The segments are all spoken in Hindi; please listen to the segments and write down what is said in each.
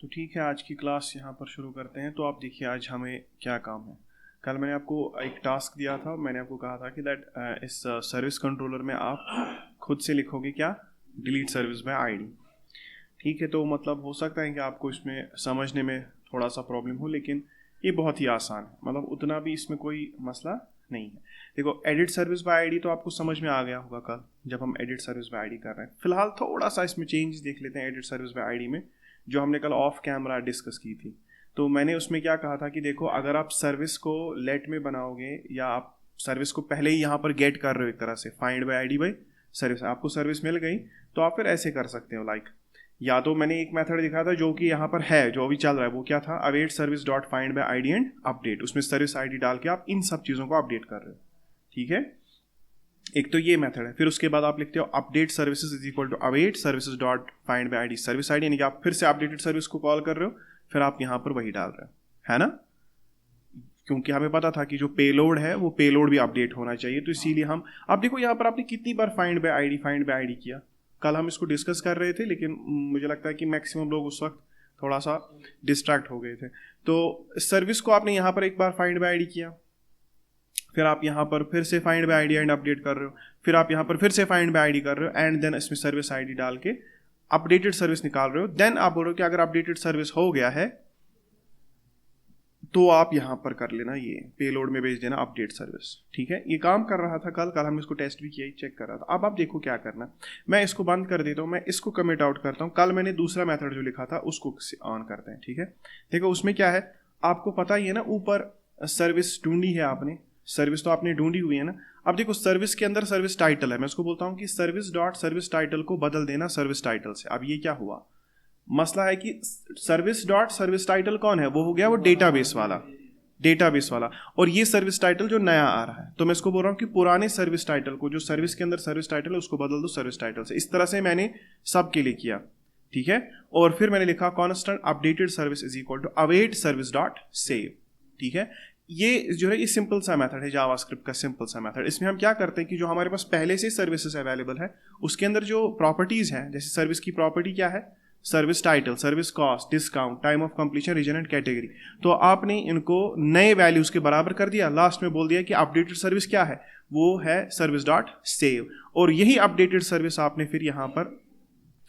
तो ठीक है, आज की क्लास यहाँ पर शुरू करते हैं। तो आप देखिए आज हमें क्या काम है। कल मैंने आपको एक टास्क दिया था, मैंने आपको कहा था कि इस सर्विस कंट्रोलर में आप खुद से लिखोगे क्या, डिलीट सर्विस बाय आईडी। ठीक है, तो मतलब हो सकता है कि आपको इसमें समझने में थोड़ा सा प्रॉब्लम हो, लेकिन ये बहुत ही आसान है, मतलब उतना भी इसमें कोई मसला नहीं है। देखो, एडिट सर्विस बाय आईडी तो आपको समझ में आ गया होगा कल जब हम एडिट सर्विस बाय आईडी कर रहे हैं। फिलहाल थोड़ा सा इसमें चेंज देख लेते हैं एडिट सर्विस बाय आईडी में, जो हमने कल ऑफ कैमरा डिस्कस की थी। तो मैंने उसमें क्या कहा था कि देखो, अगर आप सर्विस को लेट में बनाओगे या आप सर्विस को पहले ही यहाँ पर गेट कर रहे हो, एक तरह से find by ID bye service, आपको सर्विस मिल गई, तो आप फिर ऐसे कर सकते हो। लाइक या तो मैंने एक मेथड दिखा था जो कि यहाँ पर है, जो अभी चल रहा है, वो क्या था, await service dot find by ID and update. उसमें सर्विस आईडी डाल के आप इन सब चीज़ों को अपडेट कर रहे हो। ठीक है, एक तो ये मेथड है। फिर उसके बाद आप लिखते हो update services is equal to await services dot find by ID service ID, यानी कि आप फिर से अपडेटेड सर्विस को कॉल कर रहे हो, फिर आप यहाँ पर वही डाल रहे हो, है ना। क्योंकि हमें पता था कि जो पेलोड है वो पेलोड भी अपडेट होना चाहिए, तो इसीलिए हम, अब देखो यहाँ पर आपने कितनी बार फाइंड बाय आईडी किया। कल हम इसको डिस्कस कर रहे थे, लेकिन मुझे लगता है कि मैक्सिमम लोग उस वक्त थोड़ा सा डिस्ट्रैक्ट हो गए थे। तो सर्विस को आपने यहाँ पर एक बार फाइंड बाय आईडी किया, फिर आप यहाँ पर फिर से find by ID and update कर रहे हो, फिर आप यहाँ पर फिर से फाइंड बाय आईडी कर रहे हो, एंड देन इसमें सर्विस आईडी डाल के अपडेटेड सर्विस निकाल रहे हो। देन आप बोल रहे हो कि अगर अपडेटेड सर्विस हो गया है तो आप यहाँ पर कर लेना, ये पेलोड में भेज देना अपडेट सर्विस। ठीक है, ये काम कर रहा था कल हमने इसको टेस्ट भी किया, चेक कर रहा था। अब आप देखो क्या करना, मैं इसको बंद कर देता हूँ, मैं इसको कमिट आउट करता हूँ। कल मैंने दूसरा मेथड जो लिखा था उसको ऑन करते हैं। ठीक है, देखो उसमें क्या है, आपको पता ही है ना, ऊपर सर्विस ढूंढी है आपने, सर्विस तो आपने ढूंढी हुई है ना। अब देखो, सर्विस के अंदर सर्विस टाइटल है, मैं उसको बोलता हूँ कि सर्विस डॉट सर्विस टाइटल को बदल देना सर्विस टाइटल से। अब ये क्या हुआ, मसला है कि सर्विस डॉट सर्विस टाइटल कौन है, वो हो गया वो डेटाबेस वाला, और ये सर्विस टाइटल जो नया आ रहा है। तो मैं इसको बोल रहा हूँ कि पुराने सर्विस टाइटल को, जो सर्विस के अंदर सर्विस टाइटल है, उसको बदल दो सर्विस टाइटल से। इस तरह से मैंने सब के लिए किया। ठीक है, और फिर मैंने लिखा constant updated service is equal to await service dot save. ठीक है, ये जो है ये सिंपल सा मेथड है, जावास्क्रिप्ट का सिंपल सा मेथड। इसमें हम क्या करते हैं कि जो हमारे पास पहले से सर्विसेज अवेलेबल है, उसके अंदर जो प्रॉपर्टीज हैं, जैसे सर्विस की प्रॉपर्टी क्या है, service title, service cost, discount, time of completion, region and category, तो आपने इनको नए वैल्यूज के बराबर कर दिया। लास्ट में बोल दिया कि अपडेटेड सर्विस क्या है, वो है सर्विस डॉट सेव, और यही अपडेटेड सर्विस आपने फिर यहाँ पर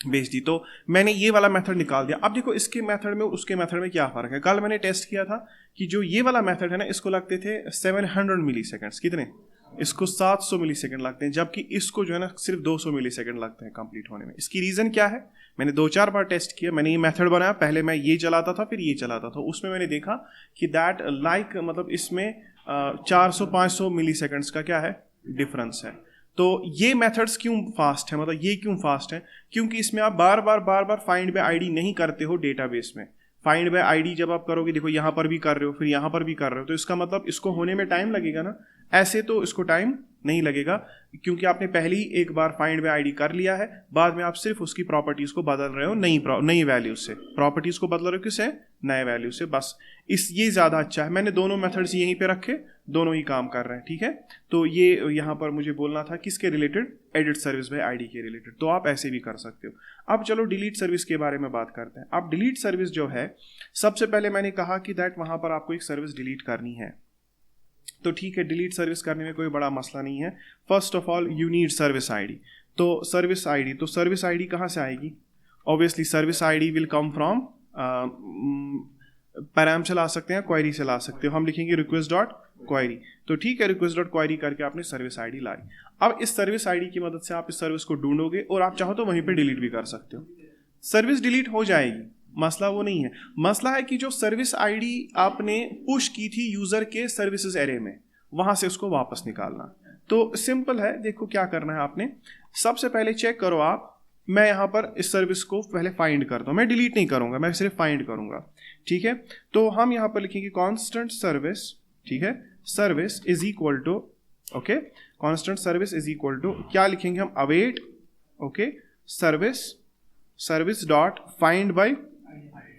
भेज दी। तो मैंने ये वाला मेथड निकाल दिया। अब देखो, इसके मेथड में उसके मेथड में क्या फ़र्क है। कल मैंने टेस्ट किया था कि जो ये वाला मेथड है ना, इसको लगते थे 700 मिली सेकेंड्स, कितने, इसको 700 मिली सेकेंड लगते हैं, जबकि इसको जो है ना सिर्फ 200 मिली सेकेंड लगते हैं कंप्लीट होने में। इसकी रीज़न क्या है, मैंने 2-4 बार टेस्ट किया, मैंने ये मेथड बनाया, पहले मैं ये चलाता था फिर ये चलाता था, उसमें मैंने देखा कि दैट मतलब इसमें 400-500 मिली सेकेंड्स का क्या है, डिफरेंस है। तो ये मेथड्स क्यों फास्ट है, मतलब ये क्यों फास्ट है, क्योंकि इसमें आप बार बार फाइंड बाय आईडी नहीं करते हो डेटाबेस में। फाइंड बाय आईडी जब आप करोगे, देखो यहाँ पर भी कर रहे हो, फिर यहाँ पर भी कर रहे हो, तो इसका मतलब इसको होने में टाइम लगेगा ना। ऐसे तो इसको टाइम नहीं लगेगा, क्योंकि आपने पहले ही एक बार फाइंड बाय आईडी कर लिया है, बाद में आप सिर्फ उसकी प्रॉपर्टीज को बदल रहे हो नई वैल्यू से, प्रॉपर्टीज को बदल रहे हो किससे, नए वैल्यू से, बस ये ज़्यादा अच्छा है। मैंने दोनों मेथड्स यहीं पे रखे, दोनों ही काम कर रहे हैं। ठीक है, तो ये यहाँ पर मुझे बोलना था किसके related, edit service by ID के रिलेटेड। तो आप ऐसे भी कर सकते हो। अब चलो डिलीट सर्विस के बारे में बात करते हैं। अब डिलीट सर्विस जो है, सबसे पहले मैंने कहा कि दैट वहाँ पर आपको एक सर्विस डिलीट करनी है। तो ठीक है, डिलीट सर्विस करने में कोई बड़ा मसला नहीं है। First of all you need service ID. तो सर्विस आईडी कहाँ से आएगी, obviously service ID will come from params से ला सकते हैं, क्वेरी से ला सकते हो। हम लिखेंगे रिक्वेस्ट डॉट क्वेरी। तो ठीक है, रिक्वेस्ट डॉट क्वेरी करके आपने सर्विस आईडी लाई। अब इस सर्विस आईडी की मदद से आप इस सर्विस को ढूंढोगे, और आप चाहो तो वहीं पे डिलीट भी कर सकते हो। सर्विस डिलीट हो जाएगी, मसला वो नहीं है। मसला है कि जो सर्विस आईडी आपने पुश की थी यूजर के सर्विसेज एरे में, वहां से उसको वापस निकालना। तो सिंपल है, देखो क्या करना है आपने। सबसे पहले चेक करो आप, मैं यहाँ पर इस सर्विस को पहले फाइंड करता हूँ, मैं डिलीट नहीं करूंगा, मैं सिर्फ फाइंड करूंगा। ठीक है, तो हम यहाँ पर लिखेंगे कांस्टेंट सर्विस। ठीक है, service is equal to, okay, constant service is equal to क्या लिखेंगे हम, await, okay, service dot find by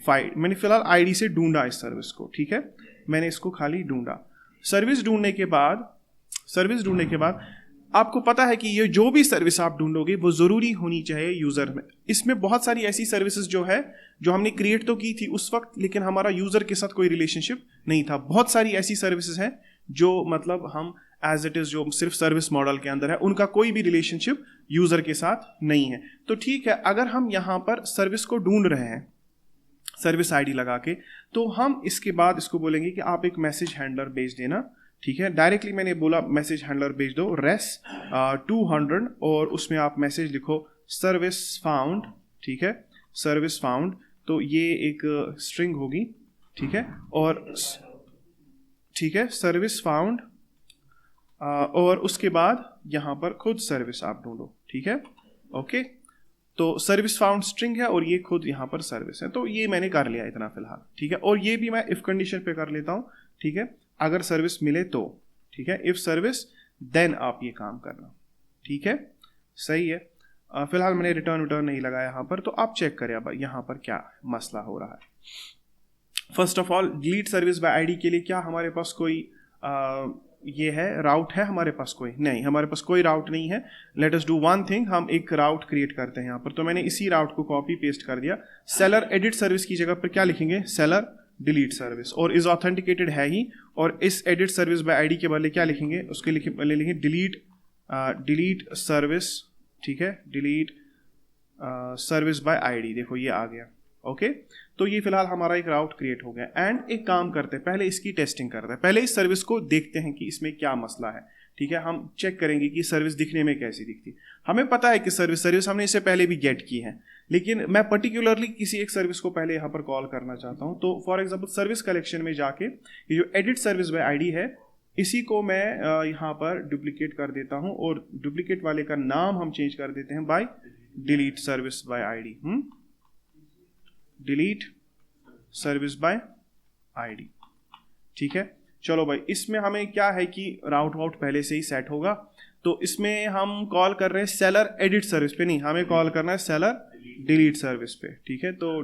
find. मैंने फिलहाल आईडी से ढूंढा इस सर्विस को। ठीक है, मैंने इसको खाली ढूंढा। सर्विस ढूंढने के बाद आपको पता है कि ये जो भी सर्विस आप ढूंढोगे वो ज़रूरी होनी चाहिए यूज़र में। इसमें बहुत सारी ऐसी सर्विसेज जो है जो हमने क्रिएट तो की थी उस वक्त, लेकिन हमारा यूज़र के साथ कोई रिलेशनशिप नहीं था। बहुत सारी ऐसी सर्विसेज हैं जो मतलब हम एज इट इज़ जो सिर्फ सर्विस मॉडल के अंदर है, उनका कोई भी रिलेशनशिप यूज़र के साथ नहीं है। तो ठीक है, अगर हम यहाँ पर सर्विस को ढूंढ रहे हैं सर्विस आईडी लगा के, तो हम इसके बाद इसको बोलेंगे कि आप एक मैसेज हैंडलर भेज देना। ठीक है, डायरेक्टली मैंने बोला मैसेज हैंडलर भेज दो रेस 200 और उसमें आप मैसेज लिखो सर्विस फाउंड। ठीक है, सर्विस फाउंड, तो ये एक स्ट्रिंग होगी। ठीक है, और ठीक है सर्विस फाउंड, और उसके बाद यहाँ पर खुद सर्विस आप ढूंढो। ठीक है, ओके, तो सर्विस फाउंड स्ट्रिंग है और ये खुद यहाँ पर सर्विस है। तो ये मैंने कर लिया इतना फिलहाल। ठीक है, और ये भी मैं इफ कंडीशन पे कर लेता हूँ। ठीक है, अगर सर्विस मिले तो, ठीक है, इफ सर्विस देन आप ये काम करना। ठीक है, सही है। फिलहाल मैंने रिटर्न नहीं लगाया यहाँ पर, तो आप चेक करें अब यहाँ पर क्या मसला हो रहा है। First of all delete service by ID के लिए क्या हमारे पास कोई ये है राउट है हमारे पास? कोई नहीं, हमारे पास कोई राउट नहीं है। Let us do one thing, हम एक राउट क्रिएट करते हैं यहाँ पर। तो मैंने इसी राउट को कॉपी पेस्ट कर दिया। सेलर एडिट सर्विस की जगह पर क्या लिखेंगे? सेलर डिलीट सर्विस, और इज ऑथेंटिकेटेड है ही, और इस एडिट सर्विस बाय आईडी के बदले क्या लिखेंगे? उसके लिखेंगे डिलीट सर्विस। ठीक है, डिलीट सर्विस बाय आईडी। देखो ये आ गया। ओके, तो ये फिलहाल हमारा एक राउट क्रिएट हो गया। एंड एक काम करते हैं, पहले इसकी टेस्टिंग करते हैं, पहले इस सर्विस को देखते हैं कि इसमें क्या मसला है। ठीक है, हम चेक करेंगे कि सर्विस दिखने में कैसी दिखती। हमें पता है कि सर्विस हमने इससे पहले भी गेट की है, लेकिन मैं पर्टिकुलरली किसी एक सर्विस को पहले यहाँ पर कॉल करना चाहता हूँ। तो फॉर एग्जांपल सर्विस कलेक्शन में जाके ये जो एडिट सर्विस बाय आईडी है, इसी को मैं यहाँ पर डुप्लीकेट कर देता हूँ, और डुप्लीकेट वाले का नाम हम चेंज कर देते हैं by delete service by ID. Delete service by ID. ठीक है, चलो भाई, इसमें हमें क्या है कि राउट वाउट पहले से ही सेट होगा। तो इसमें हम कॉल कर रहे हैं सेलर एडिट सर्विस पे, नहीं, हमें कॉल करना है सेलर डिलीट सर्विस पे। ठीक है, तो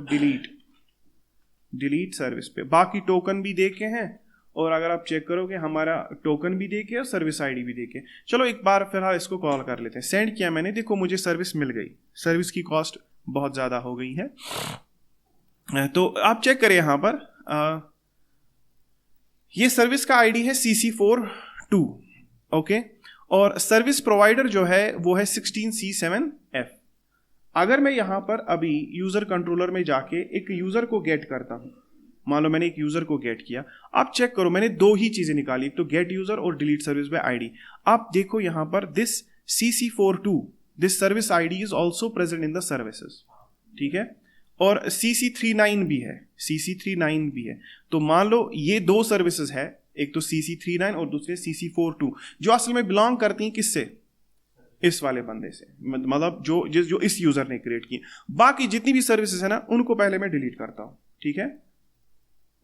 डिलीट सर्विस पे बाकी टोकन भी देके हैं, और अगर आप चेक करोगे हमारा टोकन भी देके और सर्विस आईडी भी देके। चलो एक बार फिलहाल इसको कॉल कर लेते हैं। सेंड किया मैंने, देखो मुझे सर्विस मिल गई। सर्विस की कॉस्ट बहुत ज़्यादा हो गई है, तो आप चेक करें यहाँ पर ये सर्विस का आईडी है CC42। ओके, और सर्विस प्रोवाइडर जो है वो है 16C7F। अगर मैं यहाँ पर अभी यूज़र कंट्रोलर में जाके एक यूज़र को गेट करता हूँ, मान लो मैंने एक यूज़र को गेट किया, आप चेक करो मैंने दो ही चीज़ें निकाली, एक तो गेट यूज़र और डिलीट सर्विस बाय आईडी। आप देखो यहाँ पर this CC42, this service ID is also present in the services. ठीक है, और CC39 भी है, CC39 भी है। तो मान लो ये दो सर्विसेज है, एक तो CC39 और दूसरे CC42, जो असल में बिलोंग करती हैं किससे? इस वाले बंदे से, मतलब जो इस यूजर ने क्रिएट की। बाकी जितनी भी सर्विसेज है ना, उनको पहले मैं डिलीट करता हूं। ठीक है,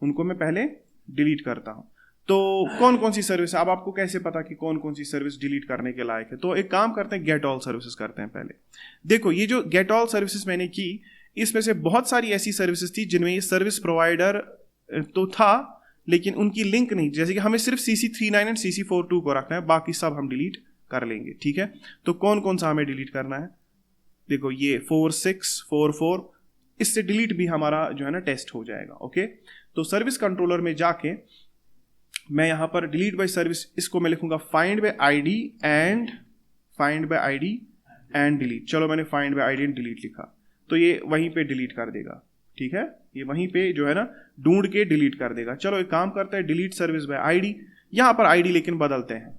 उनको मैं पहले डिलीट करता हूं। तो कौन कौन सी सर्विस है, अब आपको कैसे पता कि कौन कौन सी सर्विस डिलीट करने के लायक है? तो एक काम करते हैं, गेट ऑल सर्विसेज करते हैं पहले। देखो ये जो गेट ऑल सर्विसेज मैंने की, इसमें से बहुत सारी ऐसी सर्विसेज थी जिनमें ये सर्विस प्रोवाइडर तो था, लेकिन उनकी लिंक नहीं। जैसे कि हमें सिर्फ CC39 और CC42 को रखना है, बाकी सब हम डिलीट कर लेंगे। ठीक है, तो कौन कौन सा हमें डिलीट करना है? देखो ये 4644, इससे डिलीट भी हमारा जो है ना टेस्ट हो जाएगा। ओके, तो सर्विस कंट्रोलर में जाके मैं यहाँ पर डिलीट बाय सर्विस, इसको मैं लिखूंगा find by ID and delete. चलो मैंने find by ID and delete लिखा, तो ये वहीं पे डिलीट कर देगा। ठीक है, ये वहीं पे जो है ना ढूंढ के डिलीट कर देगा। चलो एक काम करते हैं, डिलीट सर्विस बाय आईडी, यहाँ पर आईडी लेकिन बदलते हैं।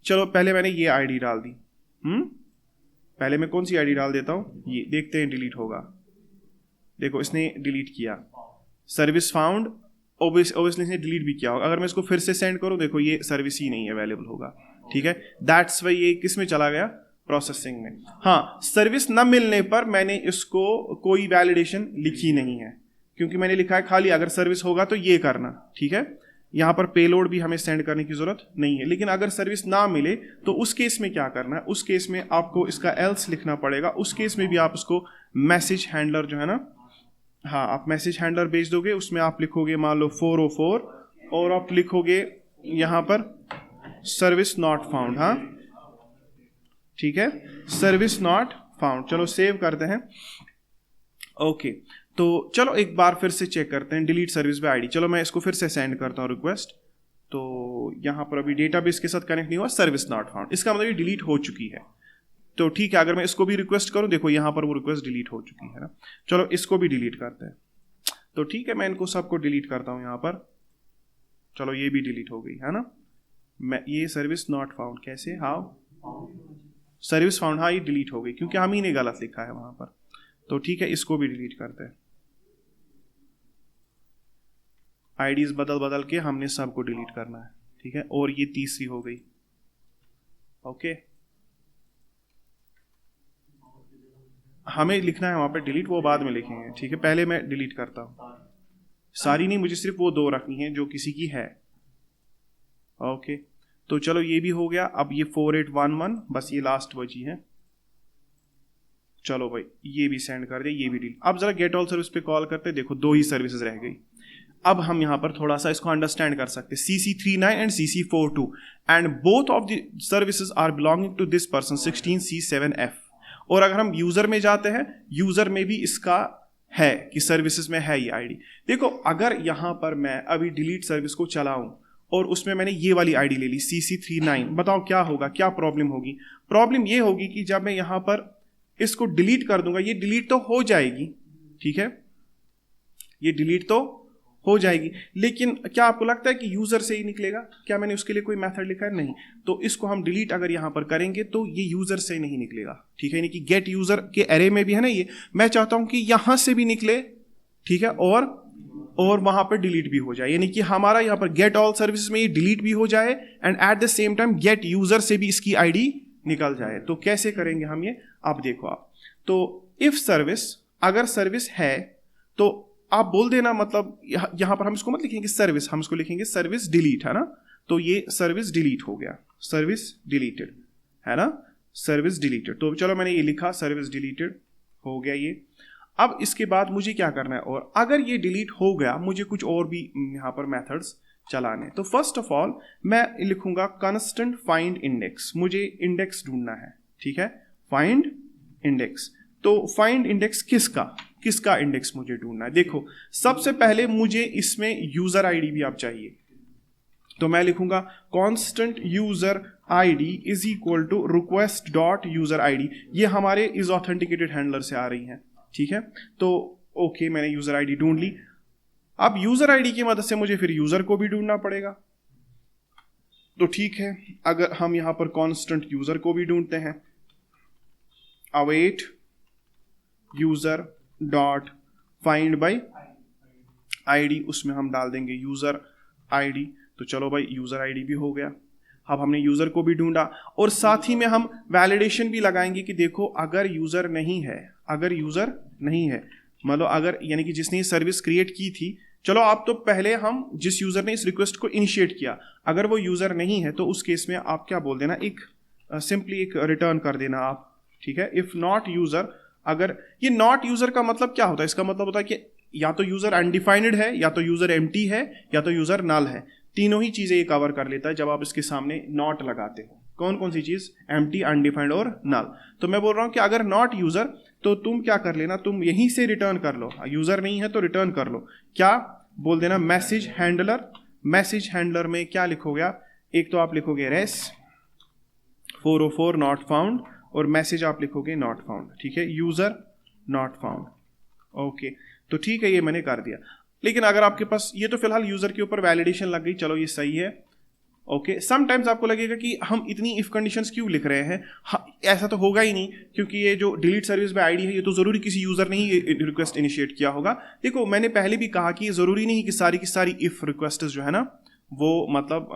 चलो पहले मैंने ये आईडी डाल दी। पहले मैं कौन सी आईडी डाल देता हूँ, ये देखते हैं डिलीट होगा। देखो इसने डिलीट किया, सर्विस फाउंड, ऑब्वियसली इसने डिलीट भी किया होगा। अगर मैं इसको फिर से सेंड करूँ, देखो ये सर्विस ही नहीं अवेलेबल होगा। ठीक है, दैट्स वाई ये किस में चला गया? प्रोसेसिंग में। हाँ, सर्विस न मिलने पर मैंने इसको कोई वैलिडेशन लिखी नहीं है, क्योंकि मैंने लिखा है खाली अगर सर्विस होगा तो ये करना। ठीक है, यहाँ पर पेलोड भी हमें सेंड करने की जरूरत नहीं है। लेकिन अगर सर्विस ना मिले तो उस केस में क्या करना है? उस केस में आपको इसका एल्स लिखना पड़ेगा। उस केस में भी आप उसको मैसेज हैंडलर जो है ना, हाँ आप मैसेज हैंडलर भेज दोगे, उसमें आप लिखोगे मान लो 404 और आप लिखोगे यहाँ पर सर्विस नॉट फाउंड। हाँ, ठीक है, सर्विस नॉट फाउंड। चलो सेव करते हैं। ओके, तो चलो एक बार फिर से चेक करते हैं डिलीट सर्विस बाय आईडी। चलो मैं इसको फिर से सेंड करता हूँ रिक्वेस्ट। तो यहाँ पर अभी डेटाबेस के साथ कनेक्ट नहीं हुआ, सर्विस नॉट फाउंड, इसका मतलब ये डिलीट हो चुकी है। तो ठीक है, अगर मैं इसको भी रिक्वेस्ट करूँ, देखो यहाँ पर वो रिक्वेस्ट डिलीट हो चुकी है ना। चलो इसको भी डिलीट करते हैं। तो ठीक है, मैं इनको सबको डिलीट करता हूँ यहाँ पर। चलो ये भी डिलीट हो गई है ना। मैं ये सर्विस नॉट फाउंड कैसे, हाउ, सर्विस फाउंड, हाँ ये डिलीट हो गई क्योंकि हम ही ने गलत लिखा है वहां पर। तो ठीक है, इसको भी डिलीट करते हैं। आईडीज बदल बदल के हमने सबको डिलीट करना है, ठीक है। और ये तीसरी हो गई। ओके, हमें लिखना है वहां पे डिलीट, वो बाद में लिखेंगे, ठीक है। पहले मैं डिलीट करता हूं, सारी नहीं, मुझे सिर्फ वो 2 रखनी है जो किसी की है। ओके, तो चलो ये भी हो गया। अब ये 4811 बस ये लास्ट बची है। चलो भाई ये भी सेंड कर दे, ये भी डिलीट। अब जरा गेट ऑल सर्विस पे कॉल करते, देखो 2 ही सर्विसेज रह गई। अब हम यहां पर थोड़ा सा इसको अंडरस्टैंड कर सकते। CC39 and CC42 and both of the services are belonging to this person 16C7F। और अगर हम यूजर में जाते हैं, यूजर में भी इसका है कि सर्विसेज में है ये आईडी। देखो अगर यहां पर मैं अभी डिलीट सर्विस को चलाऊं और उसमें मैंने ये वाली आईडी ले ली CC39, बताओ क्या होगा, क्या प्रॉब्लम होगी? प्रॉब्लम ये होगी कि जब मैं यहां पर इसको डिलीट कर दूंगा, ये डिलीट तो हो जाएगी, ठीक है, ये डिलीट तो हो जाएगी, लेकिन क्या आपको लगता है कि यूजर से ही निकलेगा? क्या मैंने उसके लिए कोई मेथड लिखा है? नहीं। तो इसको हम डिलीट अगर यहां पर करेंगे तो ये यूजर से नहीं निकलेगा, ठीक है। यानी कि गेट यूजर के एरे में भी है ना ये, मैं चाहता हूं कि यहां से भी निकले, ठीक है, और वहां पर डिलीट भी हो जाए। यानी कि हमारा यहां पर गेट ऑल सर्विसेज में ये डिलीट भी हो जाए and at the same time gate user से भी इसकी आईडी निकल जाए। तो कैसे करेंगे हम ये? आप देखो, आप तो इफ सर्विस, अगर सर्विस है तो आप बोल देना, मतलब यहां पर हम इसको मत लिखेंगे सर्विस, हम इसको लिखेंगे सर्विस डिलीट, है ना। तो ये सर्विस डिलीट हो गया, सर्विस डिलीटेड, है ना, सर्विस डिलीटेड। तो चलो मैंने ये लिखा, सर्विस डिलीटेड हो गया ये। अब इसके बाद मुझे क्या करना है? और अगर ये डिलीट हो गया, मुझे कुछ और भी यहां पर मेथड्स चलाने। तो फर्स्ट ऑफ ऑल मैं लिखूंगा कांस्टेंट फाइंड इंडेक्स, मुझे इंडेक्स ढूंढना है, ठीक है, फाइंड इंडेक्स। तो फाइंड इंडेक्स किसका इंडेक्स मुझे ढूंढना है? देखो सबसे पहले मुझे इसमें यूजर आईडी भी आप चाहिए, तो मैं लिखूंगा constant user ID is equal to request dot user ID. ये हमारे इज ऑथेंटिकेटेड हैंडलर से आ रही है, ठीक है। तो ओके, मैंने यूजर आईडी ढूंढ ली। अब यूजर आईडी की मदद से मुझे फिर यूजर को भी ढूंढना पड़ेगा। तो ठीक है, अगर हम यहां पर कांस्टेंट यूजर को भी ढूंढते हैं, await user dot find by ID, उसमें हम डाल देंगे यूजर आईडी। तो चलो भाई यूजर आईडी भी हो गया। अब हमने यूजर को भी ढूंढा और साथ ही में हम वैलिडेशन भी लगाएंगे कि देखो अगर यूजर नहीं है, मतलब अगर यानी कि जिसने सर्विस क्रिएट की थी, चलो आप तो पहले हम जिस यूजर ने इस रिक्वेस्ट को इनिशिएट किया, अगर वो यूजर नहीं है तो उस केस में आप क्या बोल देना, एक सिंपली एक रिटर्न कर देना आप, ठीक है। इफ नॉट यूजर, अगर ये नॉट यूजर का मतलब क्या होता है? इसका मतलब होता है कि या तो यूजर अनडिफाइंड है, या तो यूजर एम्प्टी है, या तो यूजर नल है। तीनों ही चीजें ये कवर कर लेता है जब आप इसके सामने नॉट लगाते हो। कौन कौन सी चीज? एम्प्टी, अनडिफाइंड और नल। तो मैं बोल रहा हूं कि अगर नॉट यूजर, तो तुम क्या कर लेना, तुम यहीं से रिटर्न कर लो। यूजर नहीं है तो रिटर्न कर लो, क्या बोल देना, मैसेज हैंडलर। मैसेज हैंडलर में क्या लिखोगे आप? एक तो आप लिखोगे रेस 404 नॉट फाउंड, और मैसेज आप लिखोगे नॉट फाउंड, ठीक है, यूजर नॉट फाउंड। ओके, तो ठीक है, ये मैंने कर दिया। लेकिन अगर आपके पास ये, तो फिलहाल यूजर के ऊपर वैलिडेशन लग गई, चलो ये सही है। ओके, समटाइम्स आपको लगेगा कि हम इतनी इफ कंडीशंस क्यों लिख रहे हैं। ऐसा तो होगा ही नहीं, क्योंकि ये जो डिलीट सर्विस बाय आईडी है, ये तो जरूरी किसी यूजर ने ही रिक्वेस्ट इनिशिएट किया होगा। देखो मैंने पहले भी कहा कि जरूरी नहीं कि सारी की सारी इफ रिक्वेस्ट जो है ना, वो मतलब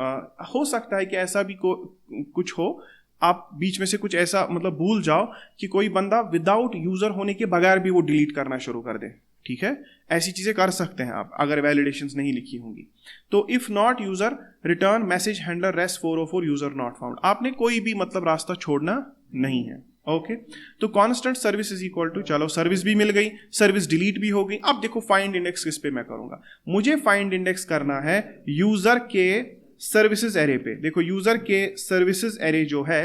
हो सकता है कि ऐसा भी कुछ हो, आप बीच में से कुछ ऐसा मतलब भूल जाओ कि कोई बंदा विदाउट यूजर होने के बगैर भी वो डिलीट करना शुरू कर दे, ठीक है। ऐसी चीजें कर सकते हैं आप अगर वैलिडेशंस नहीं लिखी होंगी। तो if not user return message handler res 404 user not found, आपने कोई भी मतलब रास्ता छोड़ना नहीं है। ओके, तो constant service is equal to, चलो सर्विस भी मिल गई, सर्विस डिलीट भी हो गई। अब देखो फाइंड इंडेक्स किस पे मैं करूंगा, मुझे फाइंड इंडेक्स करना है यूजर के सर्विसेज एरे पे। देखो यूजर के सर्विसेज एरे जो है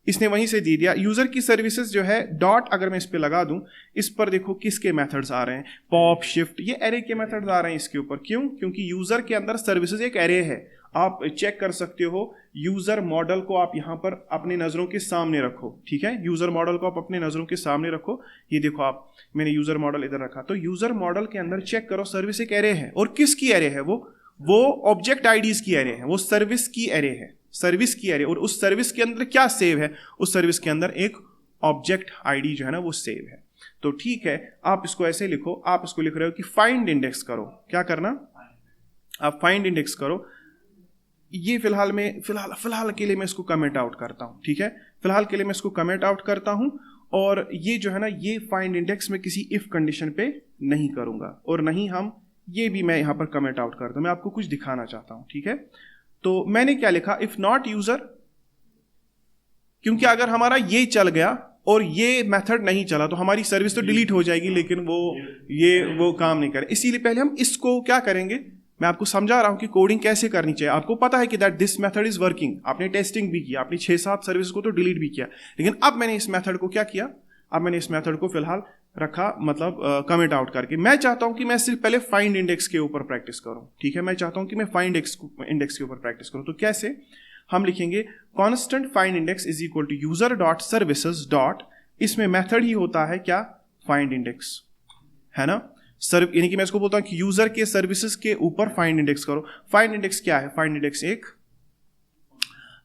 इसने वहीं से दे दिया। यूजर की सर्विसेज जो है डॉट अगर मैं इस पे लगा दूं, इस पर देखो किसके मेथड्स आ रहे हैं, पॉप, शिफ्ट, ये एरे के मेथड्स आ रहे हैं इसके ऊपर। क्यों? क्योंकि यूजर के अंदर सर्विसेज एक एरे है। आप चेक कर सकते हो, यूजर मॉडल को आप यहां पर अपने नजरों के सामने रखो, ठीक है, यूजर मॉडल को आप अपने नजरों के सामने रखो। ये देखो आप, मैंने यूजर मॉडल इधर रखा, तो यूजर मॉडल के अंदर चेक करो सर्विस एक एरे है। और किसकी एरे है? वो ऑब्जेक्ट आईडीज की एरे है, वो सर्विस की एरे है, सर्विस की एरे। और उस सर्विस के अंदर क्या सेव है? उस सर्विस के अंदर एक ऑब्जेक्ट आईडी जो है ना वो सेव है। तो ठीक है, आप इसको ऐसे लिखो, आप इसको लिख रहे हो कि फाइंड इंडेक्स करो। क्या करना? आप फाइंड इंडेक्स करो। ये फिलहाल के लिए मैं इसको कमेंट आउट करता हूं, ठीक है, फिलहाल के लिए मैं इसको कमेंट आउट करता हूं। और ये जो है ना, ये फाइंड इंडेक्स में किसी इफ कंडीशन पे नहीं करूंगा, और नहीं हम ये भी मैं यहां पर कमेंट आउट करता हूं। मैं आपको कुछ दिखाना चाहता हूं, ठीक है। तो मैंने क्या लिखा? इफ नॉट यूजर, क्योंकि अगर हमारा ये चल गया और ये मेथड नहीं चला तो हमारी सर्विस तो डिलीट हो जाएगी, लेकिन वो काम नहीं करे। इसीलिए पहले हम इसको क्या करेंगे, मैं आपको समझा रहा हूं कि कोडिंग कैसे करनी चाहिए। आपको पता है कि that this method is working, आपने टेस्टिंग भी किया, आपने 6-7 सर्विस को तो डिलीट भी किया, लेकिन अब मैंने इस मेथड को क्या किया? अब मैंने इस मेथड को फिलहाल रखा, मतलब कमेंट आउट करके। मैं चाहता हूं कि मैं सिर्फ पहले फाइंड इंडेक्स के ऊपर प्रैक्टिस करूं, ठीक है, मैं चाहता हूं कि मैं फाइंड इंडेक्स के ऊपर प्रैक्टिस करूं। तो कैसे? हम लिखेंगे constant find index is equal to user dot services dot, इसमें मेथड ही होता है क्या? फाइंड इंडेक्स, है ना। यानी कि मैं इसको बोलता हूं कि यूजर के सर्विसेज के ऊपर फाइंड इंडेक्स करो। फाइंड इंडेक्स क्या है? फाइंड इंडेक्स एक,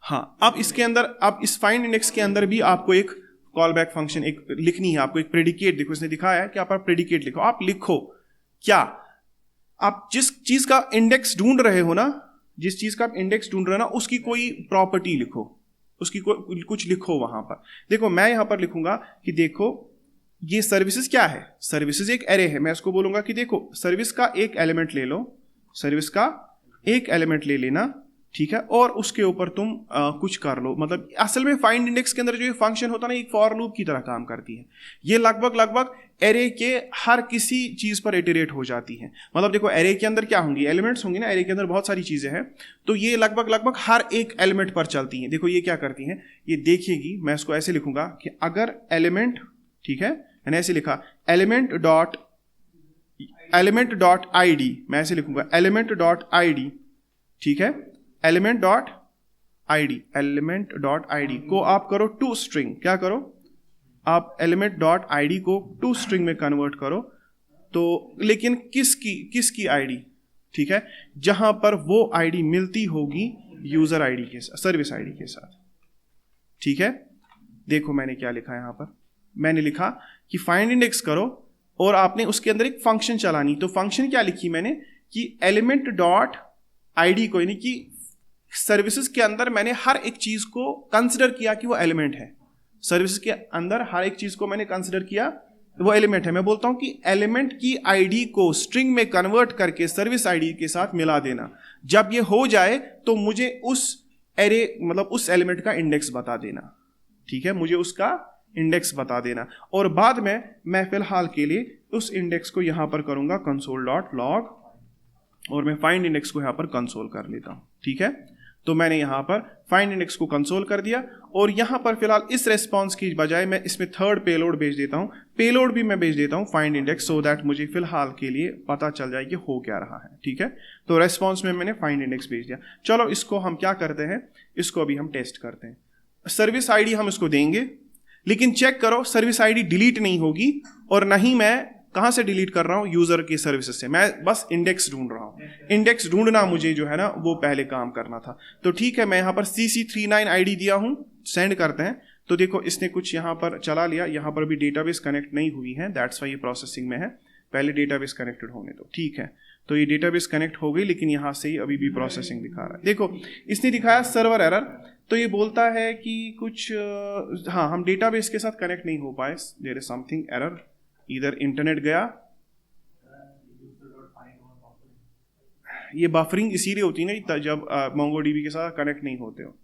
हाँ, अब इसके अंदर, अब इस फाइंड इंडेक्स के अंदर भी आपको एक कॉल बैक फंक्शन एक लिखनी है, आपको एक प्रेडिकेट। देखो इसने दिखाया है कि आप प्रेडिकेट लिखो। आप लिखो क्या? आप जिस चीज का इंडेक्स ढूंढ रहे हो ना, जिस चीज का आप इंडेक्स ढूंढ रहे हो ना, उसकी कोई प्रॉपर्टी लिखो, उसकी कोई कुछ लिखो वहां पर। देखो मैं यहां पर लिखूंगा कि देखो ये सर्विसेज क्या है? सर्विसेज एक एरे है। मैं इसको बोलूंगा कि देखो सर्विस का एक एलिमेंट ले लो, सर्विस का एक एलिमेंट ले लेना, ठीक है, और उसके ऊपर तुम कुछ कर लो। मतलब असल में फाइंड इंडेक्स के अंदर जो ये फंक्शन होता है ना, एक फॉर लूप की तरह काम करती है। ये लगभग एरे के हर किसी चीज पर इटरेट हो जाती है। मतलब देखो एरे के अंदर क्या होंगी? एलिमेंट्स होंगी ना, एरे के अंदर बहुत सारी चीजें हैं, तो ये लगभग हर एक एलिमेंट पर चलती हैं। देखो ये क्या करती हैं, ये देखिएगी, मैं इसको ऐसे लिखूंगा कि अगर एलिमेंट, ठीक है, मैंने ऐसे लिखा एलिमेंट डॉट आईडी, मैं ऐसे लिखूंगा एलिमेंट डॉट आईडी, ठीक है, एलिमेंट डॉट आईडी को आप करो टू स्ट्रिंग। क्या करो? आप एलिमेंट डॉट आईडी को टू स्ट्रिंग में कन्वर्ट करो। तो लेकिन किसकी आईडी? ठीक है, जहां पर वो आईडी मिलती होगी यूजर आईडी के साथ, सर्विस आईडी के साथ, ठीक है। देखो मैंने क्या लिखा यहां पर, मैंने लिखा कि फाइंड इंडेक्स करो और आपने उसके अंदर एक फंक्शन चलानी। तो फंक्शन क्या लिखी मैंने कि एलिमेंट डॉट आईडी को, यानी कि सर्विसेज के अंदर मैंने हर एक चीज को कंसिडर किया कि वो एलिमेंट है। सर्विसेज के अंदर हर एक चीज को मैंने कंसिडर किया वो एलिमेंट है। मैं बोलता हूं कि एलिमेंट की आईडी को स्ट्रिंग में कन्वर्ट करके सर्विस आईडी के साथ मिला देना। जब ये हो जाए तो मुझे उस एरे, मतलब उस एलिमेंट का इंडेक्स बता देना, ठीक है, मुझे उसका इंडेक्स बता देना। और बाद में मैं फिलहाल के लिए उस इंडेक्स को यहां पर करूंगा कंसोल डॉट लॉग, और मैं फाइंड इंडेक्स को यहां पर कंसोल कर लेता हूं, ठीक है। तो मैंने यहां पर फाइंड इंडेक्स को कंसोल कर दिया, और यहां पर फिलहाल इस रेस्पॉन्स की बजाय मैं इसमें थर्ड पेलोड भेज देता हूं। पेलोड भी मैं भेज देता हूं फाइंड इंडेक्स, सो दैट मुझे फिलहाल के लिए पता चल जाए कि हो क्या रहा है, ठीक है। तो रेस्पॉन्स में मैंने फाइंड इंडेक्स भेज दिया। चलो इसको हम क्या करते हैं, इसको अभी हम टेस्ट करते हैं। सर्विस आईडी हम इसको देंगे, लेकिन चेक करो सर्विस आईडी डिलीट नहीं होगी, और नहीं मैं कहां से डिलीट कर रहा हूं, यूजर के सर्विसेज से। मैं बस इंडेक्स ढूंढ रहा हूं। इंडेक्स ढूंढना मुझे जो है ना वो पहले काम करना था। तो ठीक है, मैं यहां पर cc39 आईडी दिया हूं, सेंड करते हैं। तो देखो इसने कुछ यहां पर चला लिया, यहां पर भी डेटाबेस कनेक्ट नहीं हुई है, दैट्स वाई ये प्रोसेसिंग में है। पहले डेटाबेस कनेक्टेड होने दो, ठीक है। तो ये डेटाबेस कनेक्ट हो गई, लेकिन यहां से ही अभी भी प्रोसेसिंग दिखा रहा है। देखो इसने दिखाया सर्वर एरर, तो ये बोलता है कि कुछ हाँ, हम डेटाबेस के साथ कनेक्ट नहीं हो पाए, देयर इज समथिंग एरर, इधर इंटरनेट गया। ये बफरिंग इसीलिए होती है ना जब मोंगोडीबी के साथ कनेक्ट नहीं होते हो,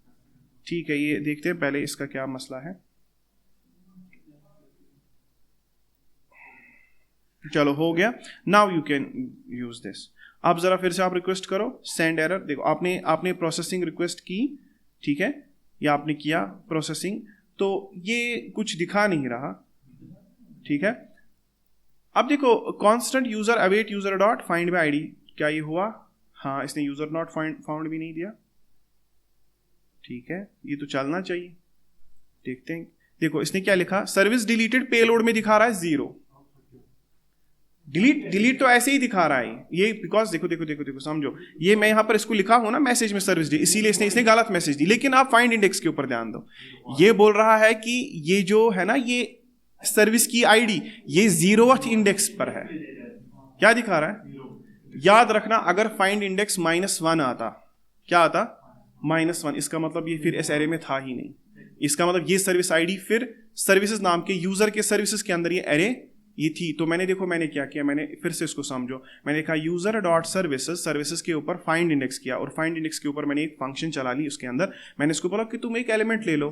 ठीक है। ये देखते हैं पहले इसका क्या मसला है। चलो हो गया, now you can use this. अब जरा फिर से आप रिक्वेस्ट करो, सेंड एरर। देखो आपने प्रोसेसिंग रिक्वेस्ट की, ठीक है, या आपने किया प्रोसेसिंग, तो ये कुछ दिखा नहीं रहा, ठीक है। अब देखो constant user await user dot find by ID, क्या ये हुआ? हाँ, इसने यूजर नॉट फाउंड भी नहीं दिया, ठीक है, ये तो चलना चाहिए। देखते हैं, देखो इसने क्या लिखा, सर्विस डिलीटेड, पेलोड में दिखा रहा है 0। डिलीट तो ऐसे ही दिखा रहा है ये, बिकॉज देखो समझो, ये मैं यहां पर इसको लिखा हूं ना मैसेज में सर्विस डी, इसीलिए इसने गलत मैसेज दी। लेकिन आप फाइंड इंडेक्स के ऊपर ध्यान दो, ये बोल रहा है कि ये जो है ना, ये सर्विस की आईडी ये 0th इंडेक्स पर है। क्या दिखा रहा है? याद रखना, अगर फाइंड इंडेक्स -1 आता, क्या आता? -1, इसका मतलब ये फिर इस एरे में था ही नहीं। इसका मतलब ये सर्विस आईडी फिर सर्विसेज नाम के यूजर के सर्विसेज के अंदर ये एरे ये थी। तो मैंने देखो मैंने क्या किया, मैंने फिर से इसको समझो, मैंने कहा यूजर डॉट सर्विसेज के ऊपर फाइंड इंडेक्स किया, और फाइंड इंडेक्स के ऊपर मैंने एक फंक्शन चला ली। उसके अंदर मैंने इसको बोला कि तुम एक एलिमेंट ले लो।